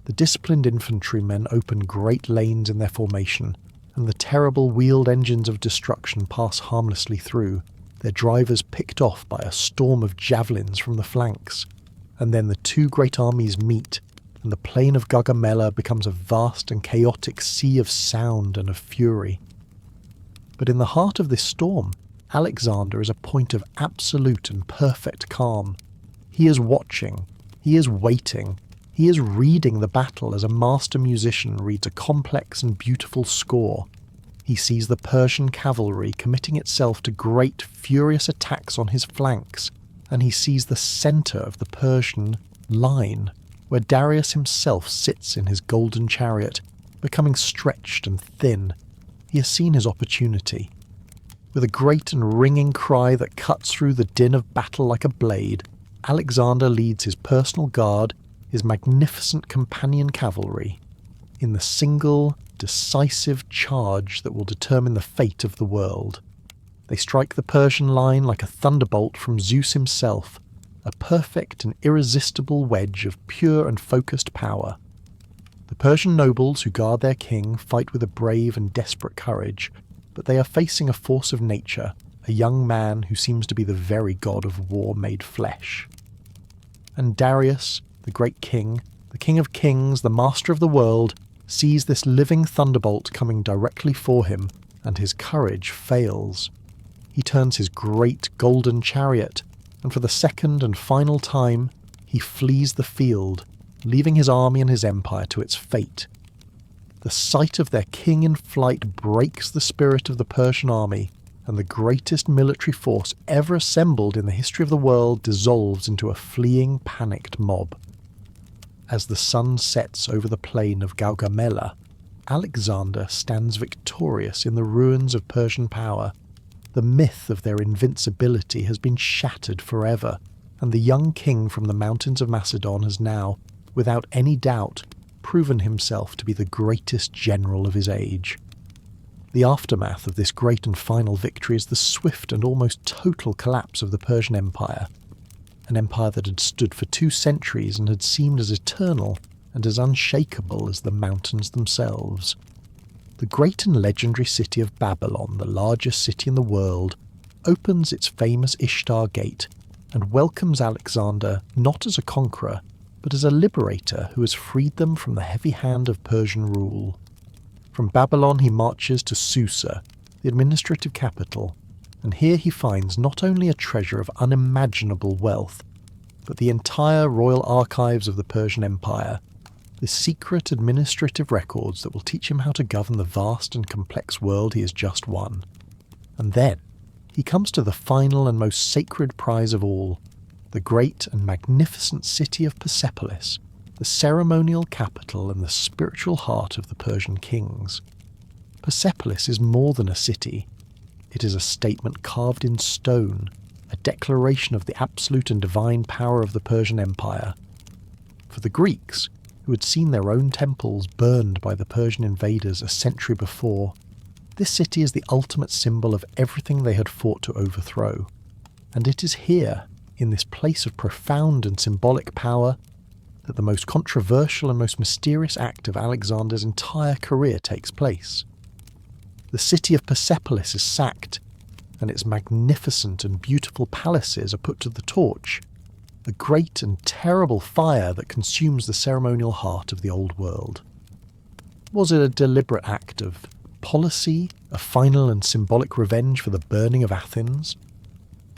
The disciplined infantrymen open great lanes in their formation, and the terrible wheeled engines of destruction pass harmlessly through, their drivers picked off by a storm of javelins from the flanks. And then the two great armies meet, and the plain of Gaugamela becomes a vast and chaotic sea of sound and of fury. But in the heart of this storm, Alexander is a point of absolute and perfect calm. He is watching, he is waiting, he is reading the battle as a master musician reads a complex and beautiful score. He sees the Persian cavalry committing itself to great, furious attacks on his flanks, and he sees the centre of the Persian line, where Darius himself sits in his golden chariot, becoming stretched and thin. He has seen his opportunity. With a great and ringing cry that cuts through the din of battle like a blade, Alexander leads his personal guard, his magnificent companion cavalry, in the single, decisive charge that will determine the fate of the world. They strike the Persian line like a thunderbolt from Zeus himself, a perfect and irresistible wedge of pure and focused power. The Persian nobles who guard their king fight with a brave and desperate courage, but they are facing a force of nature, a young man who seems to be the very god of war made flesh. And Darius, the great king, the king of kings, the master of the world, sees this living thunderbolt coming directly for him, and his courage fails. He turns his great golden chariot, and for the second and final time, he flees the field, leaving his army and his empire to its fate. The sight of their king in flight breaks the spirit of the Persian army, and the greatest military force ever assembled in the history of the world dissolves into a fleeing, panicked mob. As the sun sets over the plain of Gaugamela, Alexander stands victorious in the ruins of Persian power. The myth of their invincibility has been shattered forever, and the young king from the mountains of Macedon has now, without any doubt, proven himself to be the greatest general of his age. The aftermath of this great and final victory is the swift and almost total collapse of the Persian Empire, an empire that had stood for 2 centuries and had seemed as eternal and as unshakable as the mountains themselves. The great and legendary city of Babylon, the largest city in the world, opens its famous Ishtar Gate and welcomes Alexander not as a conqueror, but as a liberator who has freed them from the heavy hand of Persian rule. From Babylon he marches to Susa, the administrative capital, and here he finds not only a treasure of unimaginable wealth, but the entire royal archives of the Persian Empire, the secret administrative records that will teach him how to govern the vast and complex world he has just won. And then he comes to the final and most sacred prize of all, the great and magnificent city of Persepolis, the ceremonial capital and the spiritual heart of the Persian kings. Persepolis is more than a city. It is a statement carved in stone, a declaration of the absolute and divine power of the Persian Empire. For the Greeks, who had seen their own temples burned by the Persian invaders a century before, this city is the ultimate symbol of everything they had fought to overthrow. And it is here, in this place of profound and symbolic power, that the most controversial and most mysterious act of Alexander's entire career takes place. The city of Persepolis is sacked, and its magnificent and beautiful palaces are put to the torch, a great and terrible fire that consumes the ceremonial heart of the old world. Was it a deliberate act of policy, a final and symbolic revenge for the burning of Athens?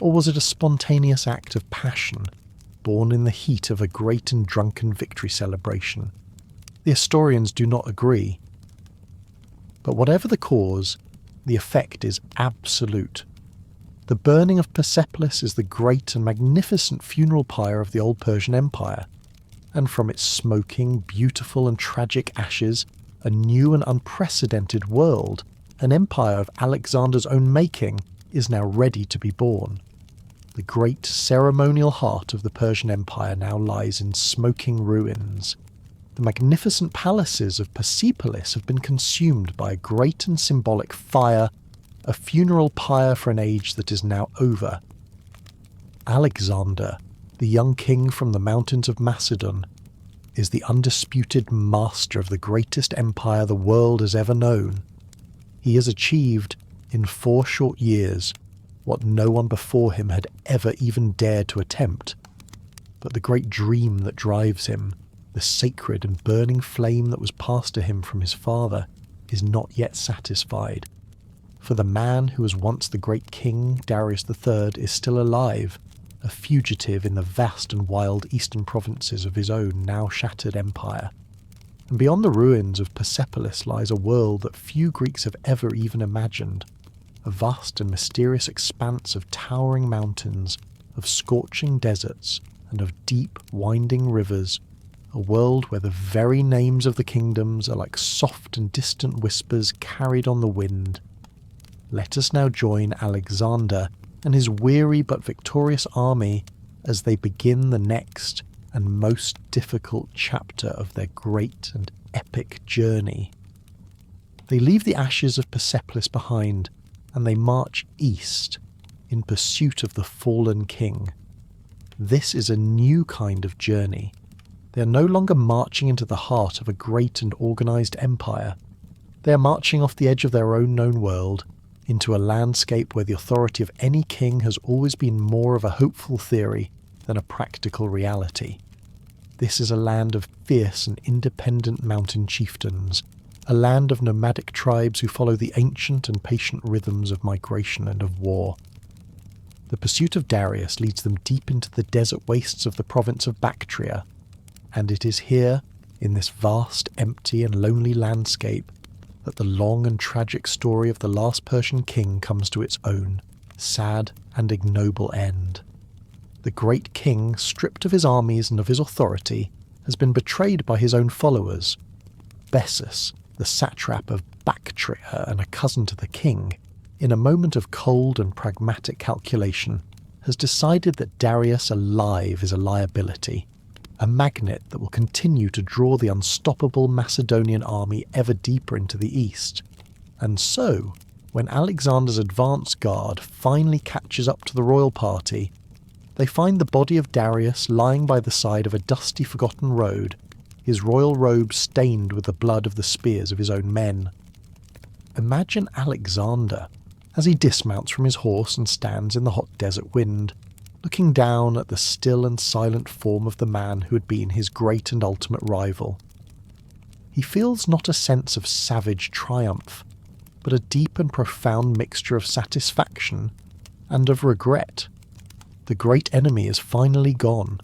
Or was it a spontaneous act of passion, born in the heat of a great and drunken victory celebration? The historians do not agree. But whatever the cause, the effect is absolute. The burning of Persepolis is the great and magnificent funeral pyre of the old Persian Empire, and from its smoking, beautiful and tragic ashes, a new and unprecedented world, an empire of Alexander's own making, is now ready to be born. The great ceremonial heart of the Persian Empire now lies in smoking ruins. The magnificent palaces of Persepolis have been consumed by a great and symbolic fire, a funeral pyre for an age that is now over. Alexander, the young king from the mountains of Macedon, is the undisputed master of the greatest empire the world has ever known. He has achieved, in 4 short years, what no one before him had ever even dared to attempt. But the great dream that drives him, the sacred and burning flame that was passed to him from his father, is not yet satisfied. For the man who was once the great king, Darius III, is still alive, a fugitive in the vast and wild eastern provinces of his own now shattered empire. And beyond the ruins of Persepolis lies a world that few Greeks have ever even imagined, a vast and mysterious expanse of towering mountains, of scorching deserts, and of deep, winding rivers, a world where the very names of the kingdoms are like soft and distant whispers carried on the wind. Let us now join Alexander and his weary but victorious army as they begin the next and most difficult chapter of their great and epic journey. They leave the ashes of Persepolis behind, and they march east in pursuit of the fallen king. This is a new kind of journey. They are no longer marching into the heart of a great and organised empire. They are marching off the edge of their own known world, into a landscape where the authority of any king has always been more of a hopeful theory than a practical reality. This is a land of fierce and independent mountain chieftains, a land of nomadic tribes who follow the ancient and patient rhythms of migration and of war. The pursuit of Darius leads them deep into the desert wastes of the province of Bactria, and it is here, in this vast, empty and lonely landscape, that the long and tragic story of the last Persian king comes to its own, sad and ignoble end. The great king, stripped of his armies and of his authority, has been betrayed by his own followers. Bessus, the satrap of Bactria and a cousin to the king, in a moment of cold and pragmatic calculation, has decided that Darius alive is a liability, a magnet that will continue to draw the unstoppable Macedonian army ever deeper into the east. And so, when Alexander's advance guard finally catches up to the royal party, they find the body of Darius lying by the side of a dusty, forgotten road, his royal robe stained with the blood of the spears of his own men. Imagine Alexander as he dismounts from his horse and stands in the hot desert wind, looking down at the still and silent form of the man who had been his great and ultimate rival. He feels not a sense of savage triumph, but a deep and profound mixture of satisfaction and of regret. The great enemy is finally gone,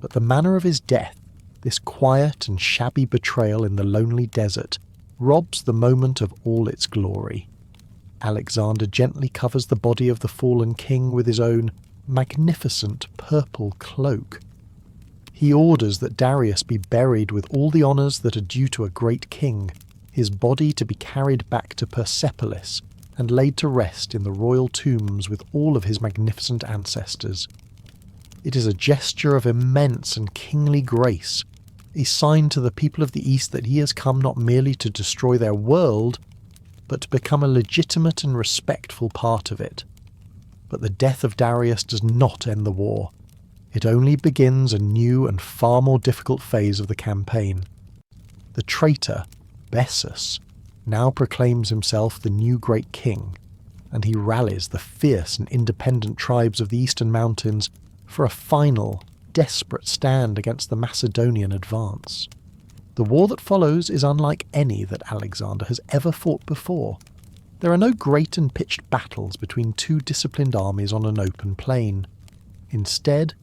but the manner of his death, this quiet and shabby betrayal in the lonely desert, robs the moment of all its glory. Alexander gently covers the body of the fallen king with his own magnificent purple cloak. He orders that Darius be buried with all the honours that are due to a great king, his body to be carried back to Persepolis and laid to rest in the royal tombs with all of his magnificent ancestors. It is a gesture of immense and kingly grace, a sign to the people of the East that he has come not merely to destroy their world, but to become a legitimate and respectful part of it. But the death of Darius does not end the war. It only begins a new and far more difficult phase of the campaign. The traitor, Bessus, now proclaims himself the new great king, and he rallies the fierce and independent tribes of the eastern mountains for a final, desperate stand against the Macedonian advance. The war that follows is unlike any that Alexander has ever fought before. There are no great and pitched battles between two disciplined armies on an open plain. Instead,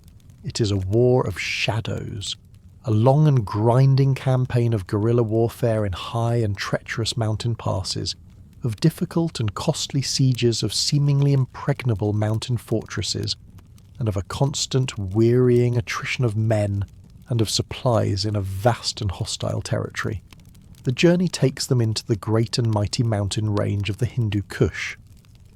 it is a war of shadows, a long and grinding campaign of guerrilla warfare in high and treacherous mountain passes, of difficult and costly sieges of seemingly impregnable mountain fortresses, and of a constant wearying attrition of men and of supplies in a vast and hostile territory. The journey takes them into the great and mighty mountain range of the Hindu Kush,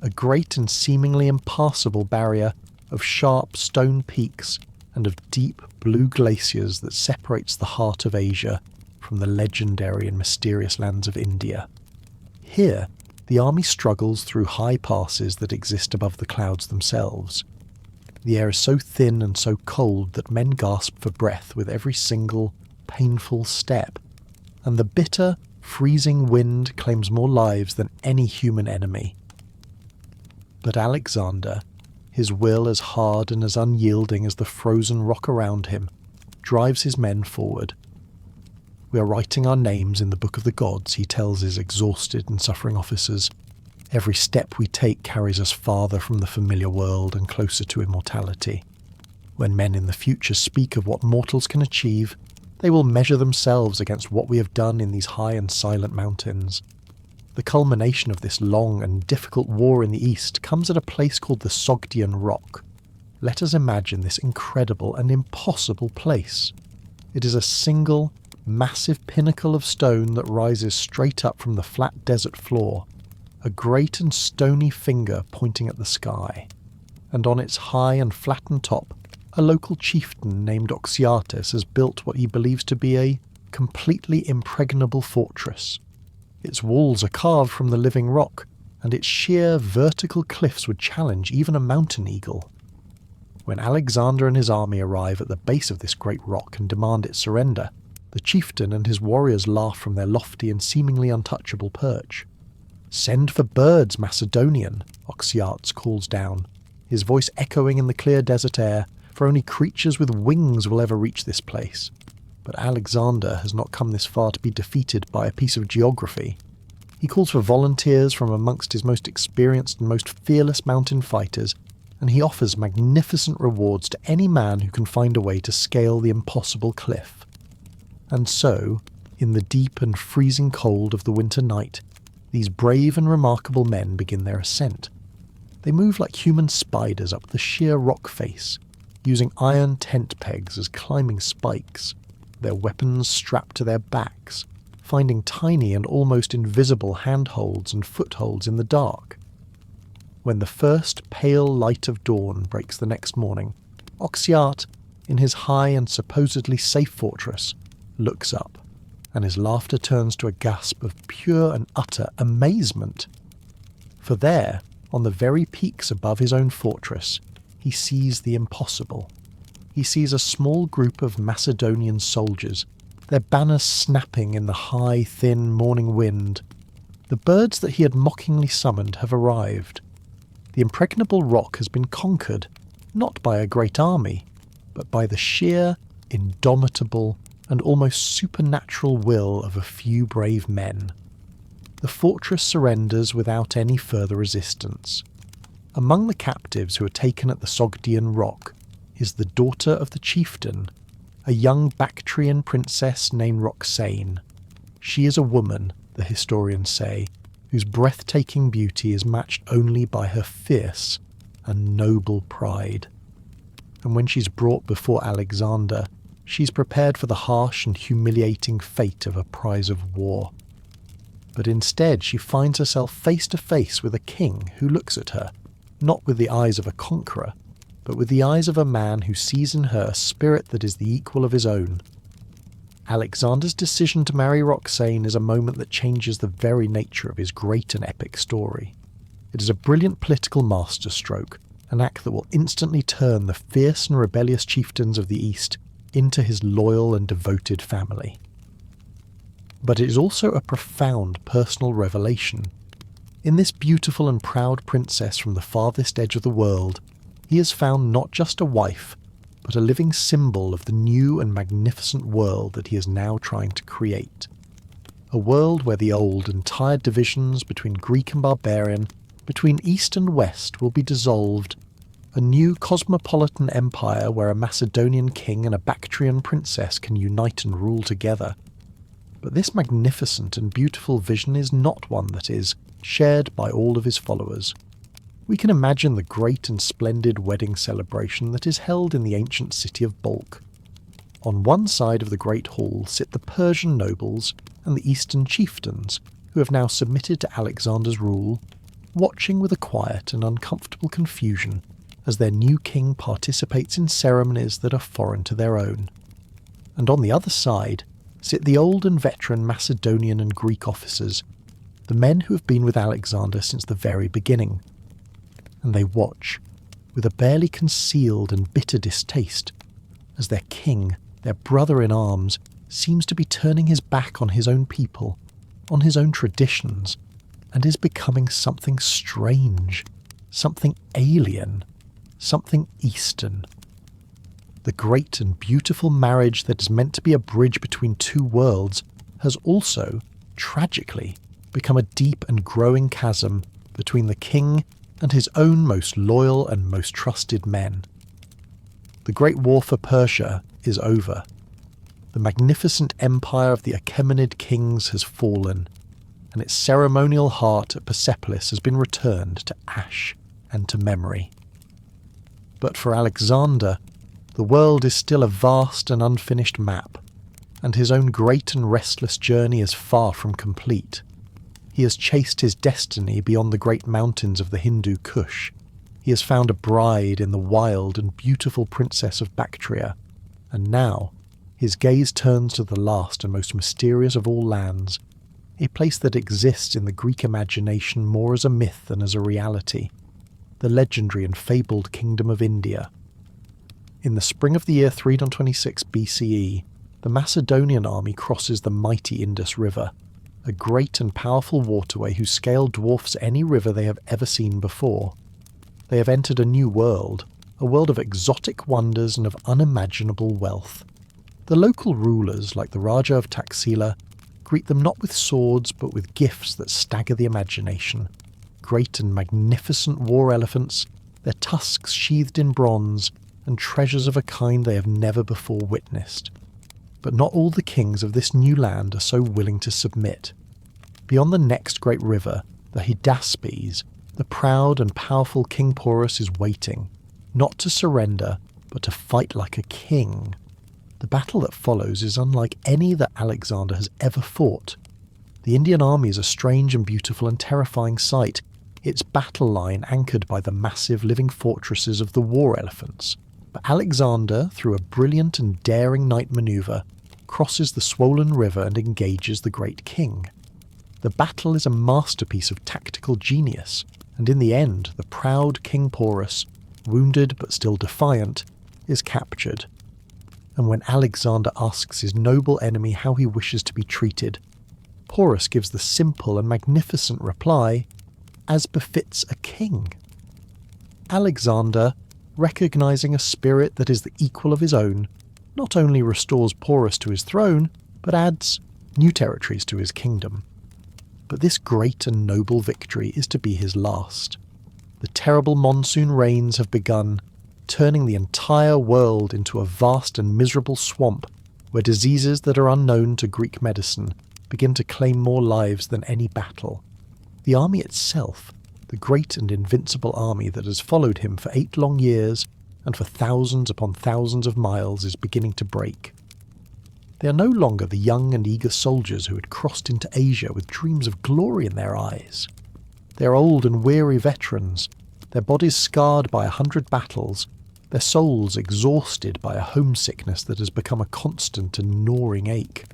a great and seemingly impassable barrier of sharp stone peaks and of deep blue glaciers that separates the heart of Asia from the legendary and mysterious lands of India. Here, the army struggles through high passes that exist above the clouds themselves. The air is so thin and so cold that men gasp for breath with every single, painful step, and the bitter, freezing wind claims more lives than any human enemy. But Alexander, his will as hard and as unyielding as the frozen rock around him, drives his men forward. "We are writing our names in the book of the gods," he tells his exhausted and suffering officers. "Every step we take carries us farther from the familiar world and closer to immortality. When men in the future speak of what mortals can achieve, they will measure themselves against what we have done in these high and silent mountains. The culmination of this long and difficult war in the east comes at a place called the Sogdian Rock. Let us imagine this incredible and impossible place. It is a single, massive pinnacle of stone that rises straight up from the flat desert floor, a great and stony finger pointing at the sky, and on its high and flattened top, a local chieftain named Oxyates has built what he believes to be a completely impregnable fortress. Its walls are carved from the living rock, and its sheer vertical cliffs would challenge even a mountain eagle. When Alexander and his army arrive at the base of this great rock and demand its surrender, the chieftain and his warriors laugh from their lofty and seemingly untouchable perch. "Send for birds, Macedonian," Oxyates calls down, his voice echoing in the clear desert air, "for only creatures with wings will ever reach this place." But Alexander has not come this far to be defeated by a piece of geography. He calls for volunteers from amongst his most experienced and most fearless mountain fighters, and he offers magnificent rewards to any man who can find a way to scale the impossible cliff. And so, in the deep and freezing cold of the winter night, these brave and remarkable men begin their ascent. They move like human spiders up the sheer rock face, using iron tent pegs as climbing spikes, their weapons strapped to their backs, finding tiny and almost invisible handholds and footholds in the dark. When the first pale light of dawn breaks the next morning, Oxyates, in his high and supposedly safe fortress, looks up, and his laughter turns to a gasp of pure and utter amazement. For there, on the very peaks above his own fortress, he sees the impossible. He sees a small group of Macedonian soldiers, their banners snapping in the high, thin morning wind. The birds that he had mockingly summoned have arrived. The impregnable rock has been conquered, not by a great army, but by the sheer, indomitable, and almost supernatural will of a few brave men. The fortress surrenders without any further resistance. Among the captives who are taken at the Sogdian Rock is the daughter of the chieftain, a young Bactrian princess named Roxane. She is a woman, the historians say, whose breathtaking beauty is matched only by her fierce and noble pride. And when she's brought before Alexander, she's prepared for the harsh and humiliating fate of a prize of war. But instead she finds herself face to face with a king who looks at her, not with the eyes of a conqueror, but with the eyes of a man who sees in her a spirit that is the equal of his own. Alexander's decision to marry Roxane is a moment that changes the very nature of his great and epic story. It is a brilliant political masterstroke, an act that will instantly turn the fierce and rebellious chieftains of the East into his loyal and devoted family. But it is also a profound personal revelation. In this beautiful and proud princess from the farthest edge of the world, he has found not just a wife, but a living symbol of the new and magnificent world that he is now trying to create. A world where the old and tired divisions between Greek and barbarian, between East and West, will be dissolved. A new cosmopolitan empire where a Macedonian king and a Bactrian princess can unite and rule together. But this magnificent and beautiful vision is not one that is shared by all of his followers. We can imagine the great and splendid wedding celebration that is held in the ancient city of Balkh. On one side of the great hall sit the Persian nobles and the Eastern chieftains, who have now submitted to Alexander's rule, watching with a quiet and uncomfortable confusion as their new king participates in ceremonies that are foreign to their own. And on the other side sit the old and veteran Macedonian and Greek officers, the men who have been with Alexander since the very beginning. And they watch, with a barely concealed and bitter distaste, as their king, their brother in arms, seems to be turning his back on his own people, on his own traditions, and is becoming something strange, something alien, something Eastern. The great and beautiful marriage that is meant to be a bridge between two worlds has also, tragically, become a deep and growing chasm between the king and his own most loyal and most trusted men. The great war for Persia is over. The magnificent empire of the Achaemenid kings has fallen, and its ceremonial heart at Persepolis has been returned to ash and to memory. But for Alexander, the world is still a vast and unfinished map, and his own great and restless journey is far from complete. He has chased his destiny beyond the great mountains of the Hindu Kush. He has found a bride in the wild and beautiful princess of Bactria, and now his gaze turns to the last and most mysterious of all lands, a place that exists in the Greek imagination more as a myth than as a reality, the legendary and fabled kingdom of India. In the spring of the year 326 BCE, the Macedonian army crosses the mighty Indus River, a great and powerful waterway whose scale dwarfs any river they have ever seen before. They have entered a new world, a world of exotic wonders and of unimaginable wealth. The local rulers, like the Raja of Taxila, greet them not with swords but with gifts that stagger the imagination. Great and magnificent war elephants, their tusks sheathed in bronze, and treasures of a kind they have never before witnessed. But not all the kings of this new land are so willing to submit. Beyond the next great river, the Hydaspes, the proud and powerful King Porus is waiting, not to surrender, but to fight like a king. The battle that follows is unlike any that Alexander has ever fought. The Indian army is a strange and beautiful and terrifying sight, its battle line anchored by the massive living fortresses of the war elephants. But Alexander, through a brilliant and daring night maneuver, crosses the swollen river and engages the great king. The battle is a masterpiece of tactical genius, and in the end, the proud King Porus, wounded but still defiant, is captured. And when Alexander asks his noble enemy how he wishes to be treated, Porus gives the simple and magnificent reply, as befits a king. Alexander, recognizing a spirit that is the equal of his own, not only restores Porus to his throne, but adds new territories to his kingdom. But this great and noble victory is to be his last. The terrible monsoon rains have begun, turning the entire world into a vast and miserable swamp where diseases that are unknown to Greek medicine begin to claim more lives than any battle. The army itself, the great and invincible army that has followed him for 8 long years and for thousands upon thousands of miles, is beginning to break. They are no longer the young and eager soldiers who had crossed into Asia with dreams of glory in their eyes. They are old and weary veterans, their bodies scarred by 100 battles, their souls exhausted by a homesickness that has become a constant and gnawing ache.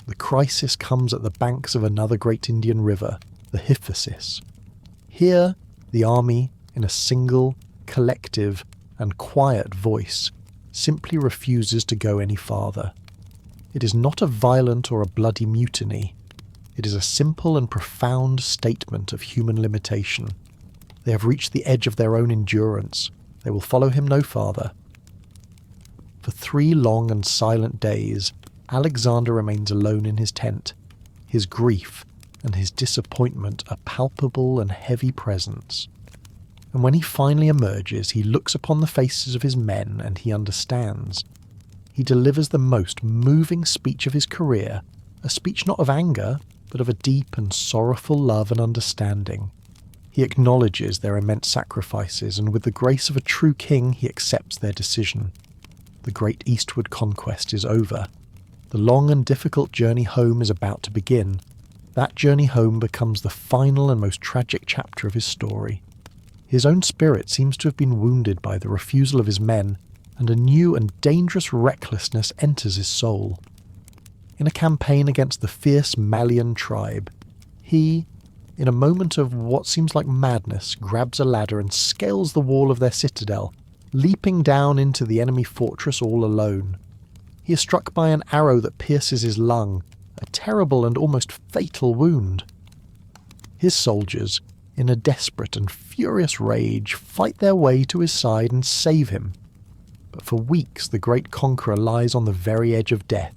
The crisis comes at the banks of another great Indian river, the Hyphasis. Here, the army, in a single, collective, and quiet voice, simply refuses to go any farther. It is not a violent or a bloody mutiny. It is a simple and profound statement of human limitation. They have reached the edge of their own endurance. They will follow him no farther. For 3 long and silent days, Alexander remains alone in his tent. His grief and his disappointment a palpable and heavy presence. And when he finally emerges, he looks upon the faces of his men and he understands. He delivers the most moving speech of his career, a speech not of anger, but of a deep and sorrowful love and understanding. He acknowledges their immense sacrifices, and with the grace of a true king, he accepts their decision. The great eastward conquest is over. The long and difficult journey home is about to begin. That journey home becomes the final and most tragic chapter of his story. His own spirit seems to have been wounded by the refusal of his men, and a new and dangerous recklessness enters his soul. In a campaign against the fierce Malian tribe, he, in a moment of what seems like madness, grabs a ladder and scales the wall of their citadel, leaping down into the enemy fortress all alone. He is struck by an arrow that pierces his lung, a terrible and almost fatal wound. His soldiers, in a desperate and furious rage, fight their way to his side and save him. But for weeks the great conqueror lies on the very edge of death,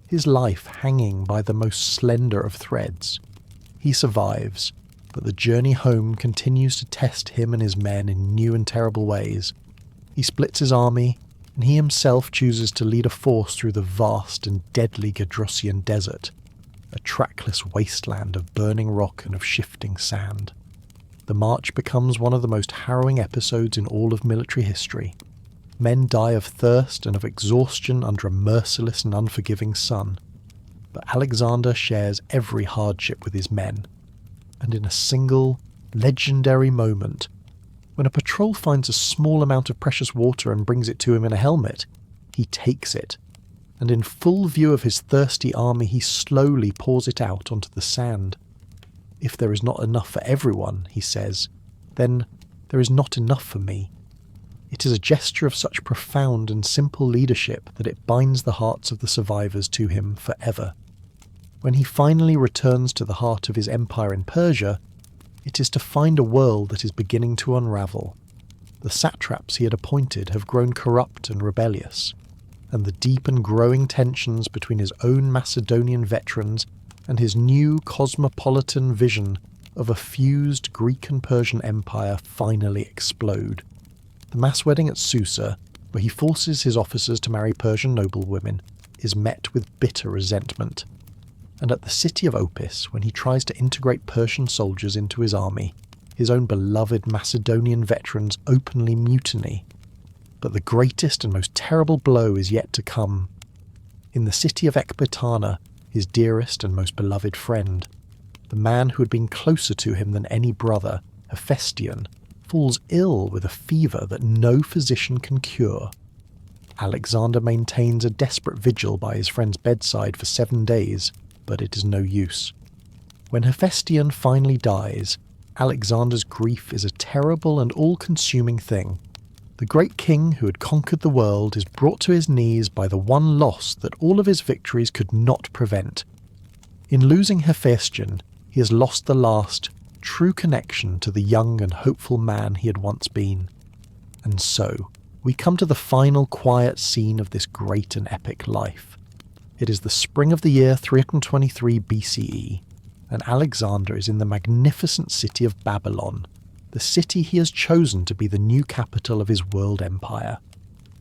his life hanging by the most slender of threads. He survives, but the journey home continues to test him and his men in new and terrible ways. He splits his army, and he himself chooses to lead a force through the vast and deadly Gedrosian desert, a trackless wasteland of burning rock and of shifting sand. The march becomes one of the most harrowing episodes in all of military history. Men die of thirst and of exhaustion under a merciless and unforgiving sun. But Alexander shares every hardship with his men, and in a single, legendary moment, when a patrol finds a small amount of precious water and brings it to him in a helmet, he takes it, and in full view of his thirsty army he slowly pours it out onto the sand. If there is not enough for everyone, he says, then there is not enough for me. It is a gesture of such profound and simple leadership that it binds the hearts of the survivors to him forever. When he finally returns to the heart of his empire in Persia, it is to find a world that is beginning to unravel. The satraps he had appointed have grown corrupt and rebellious, and the deep and growing tensions between his own Macedonian veterans and his new cosmopolitan vision of a fused Greek and Persian empire finally explode. The mass wedding at Susa, where he forces his officers to marry Persian noblewomen, is met with bitter resentment. And at the city of Opis, when he tries to integrate Persian soldiers into his army, his own beloved Macedonian veterans openly mutiny. But the greatest and most terrible blow is yet to come. In the city of Ecbatana, his dearest and most beloved friend, the man who had been closer to him than any brother, Hephaestion, falls ill with a fever that no physician can cure. Alexander maintains a desperate vigil by his friend's bedside for 7 days, but it is no use. When Hephaestion finally dies, Alexander's grief is a terrible and all-consuming thing. The great king who had conquered the world is brought to his knees by the one loss that all of his victories could not prevent. In losing Hephaestion, he has lost the last, true connection to the young and hopeful man he had once been. And so, we come to the final quiet scene of this great and epic life. It is the spring of the year 323 BCE, and Alexander is in the magnificent city of Babylon, the city he has chosen to be the new capital of his world empire.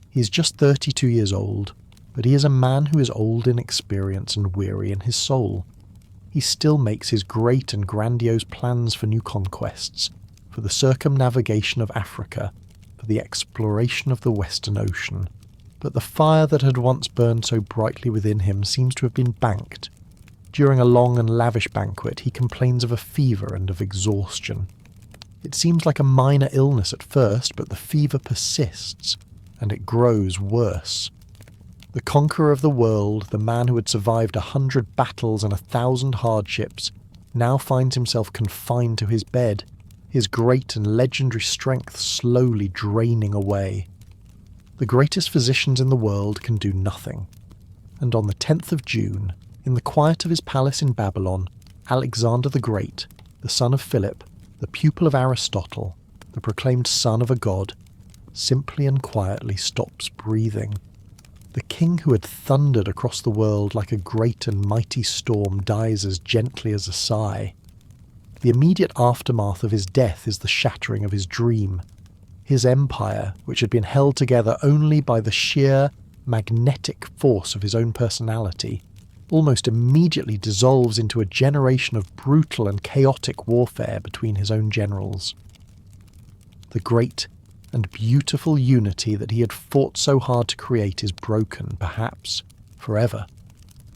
He is just 32 years old, but he is a man who is old in experience and weary in his soul. He still makes his great and grandiose plans for new conquests, for the circumnavigation of Africa, for the exploration of the Western Ocean. But the fire that had once burned so brightly within him seems to have been banked. During a long and lavish banquet, he complains of a fever and of exhaustion. It seems like a minor illness at first, but the fever persists, and it grows worse. The conqueror of the world, the man who had survived 100 battles and 1,000 hardships, now finds himself confined to his bed, his great and legendary strength slowly draining away. The greatest physicians in the world can do nothing. And on the 10th of June, in the quiet of his palace in Babylon, Alexander the Great, the son of Philip, the pupil of Aristotle, the proclaimed son of a god, simply and quietly stops breathing. The king who had thundered across the world like a great and mighty storm dies as gently as a sigh. The immediate aftermath of his death is the shattering of his dream. His empire, which had been held together only by the sheer magnetic force of his own personality, almost immediately dissolves into a generation of brutal and chaotic warfare between his own generals. The great and beautiful unity that he had fought so hard to create is broken, perhaps forever.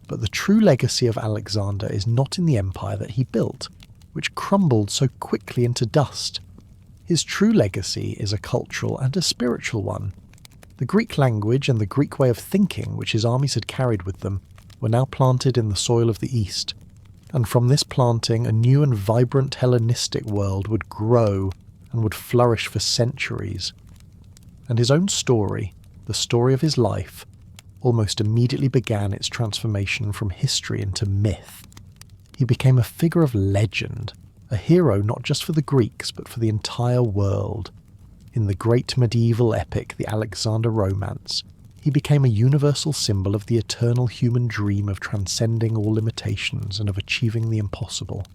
But the true legacy of Alexander is not in the empire that he built, which crumbled so quickly into dust. His true legacy is a cultural and a spiritual one. The Greek language and the Greek way of thinking which his armies had carried with them were now planted in the soil of the East, and from this planting a new and vibrant Hellenistic world would grow and would flourish for centuries. And his own story, the story of his life, almost immediately began its transformation from history into myth. He became a figure of legend, a hero not just for the Greeks but for the entire world. In the great medieval epic, the Alexander Romance, he became a universal symbol of the eternal human dream of transcending all limitations and of achieving the impossible.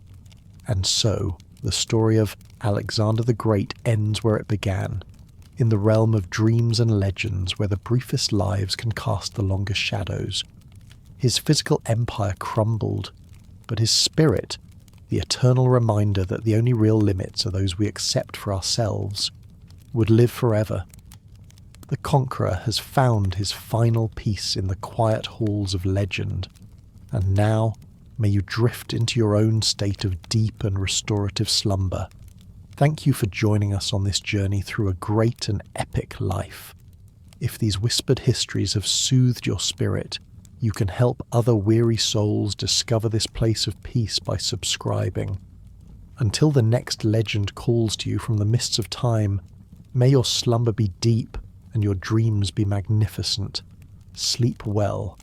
And so, the story of Alexander the Great ends where it began, in the realm of dreams and legends where the briefest lives can cast the longest shadows. His physical empire crumbled, but his spirit, the eternal reminder that the only real limits are those we accept for ourselves, would live forever. The Conqueror has found his final peace in the quiet halls of legend, and now may you drift into your own state of deep and restorative slumber. Thank you for joining us on this journey through a great and epic life. If these whispered histories have soothed your spirit, you can help other weary souls discover this place of peace by subscribing. Until the next legend calls to you from the mists of time, may your slumber be deep and your dreams be magnificent. Sleep well.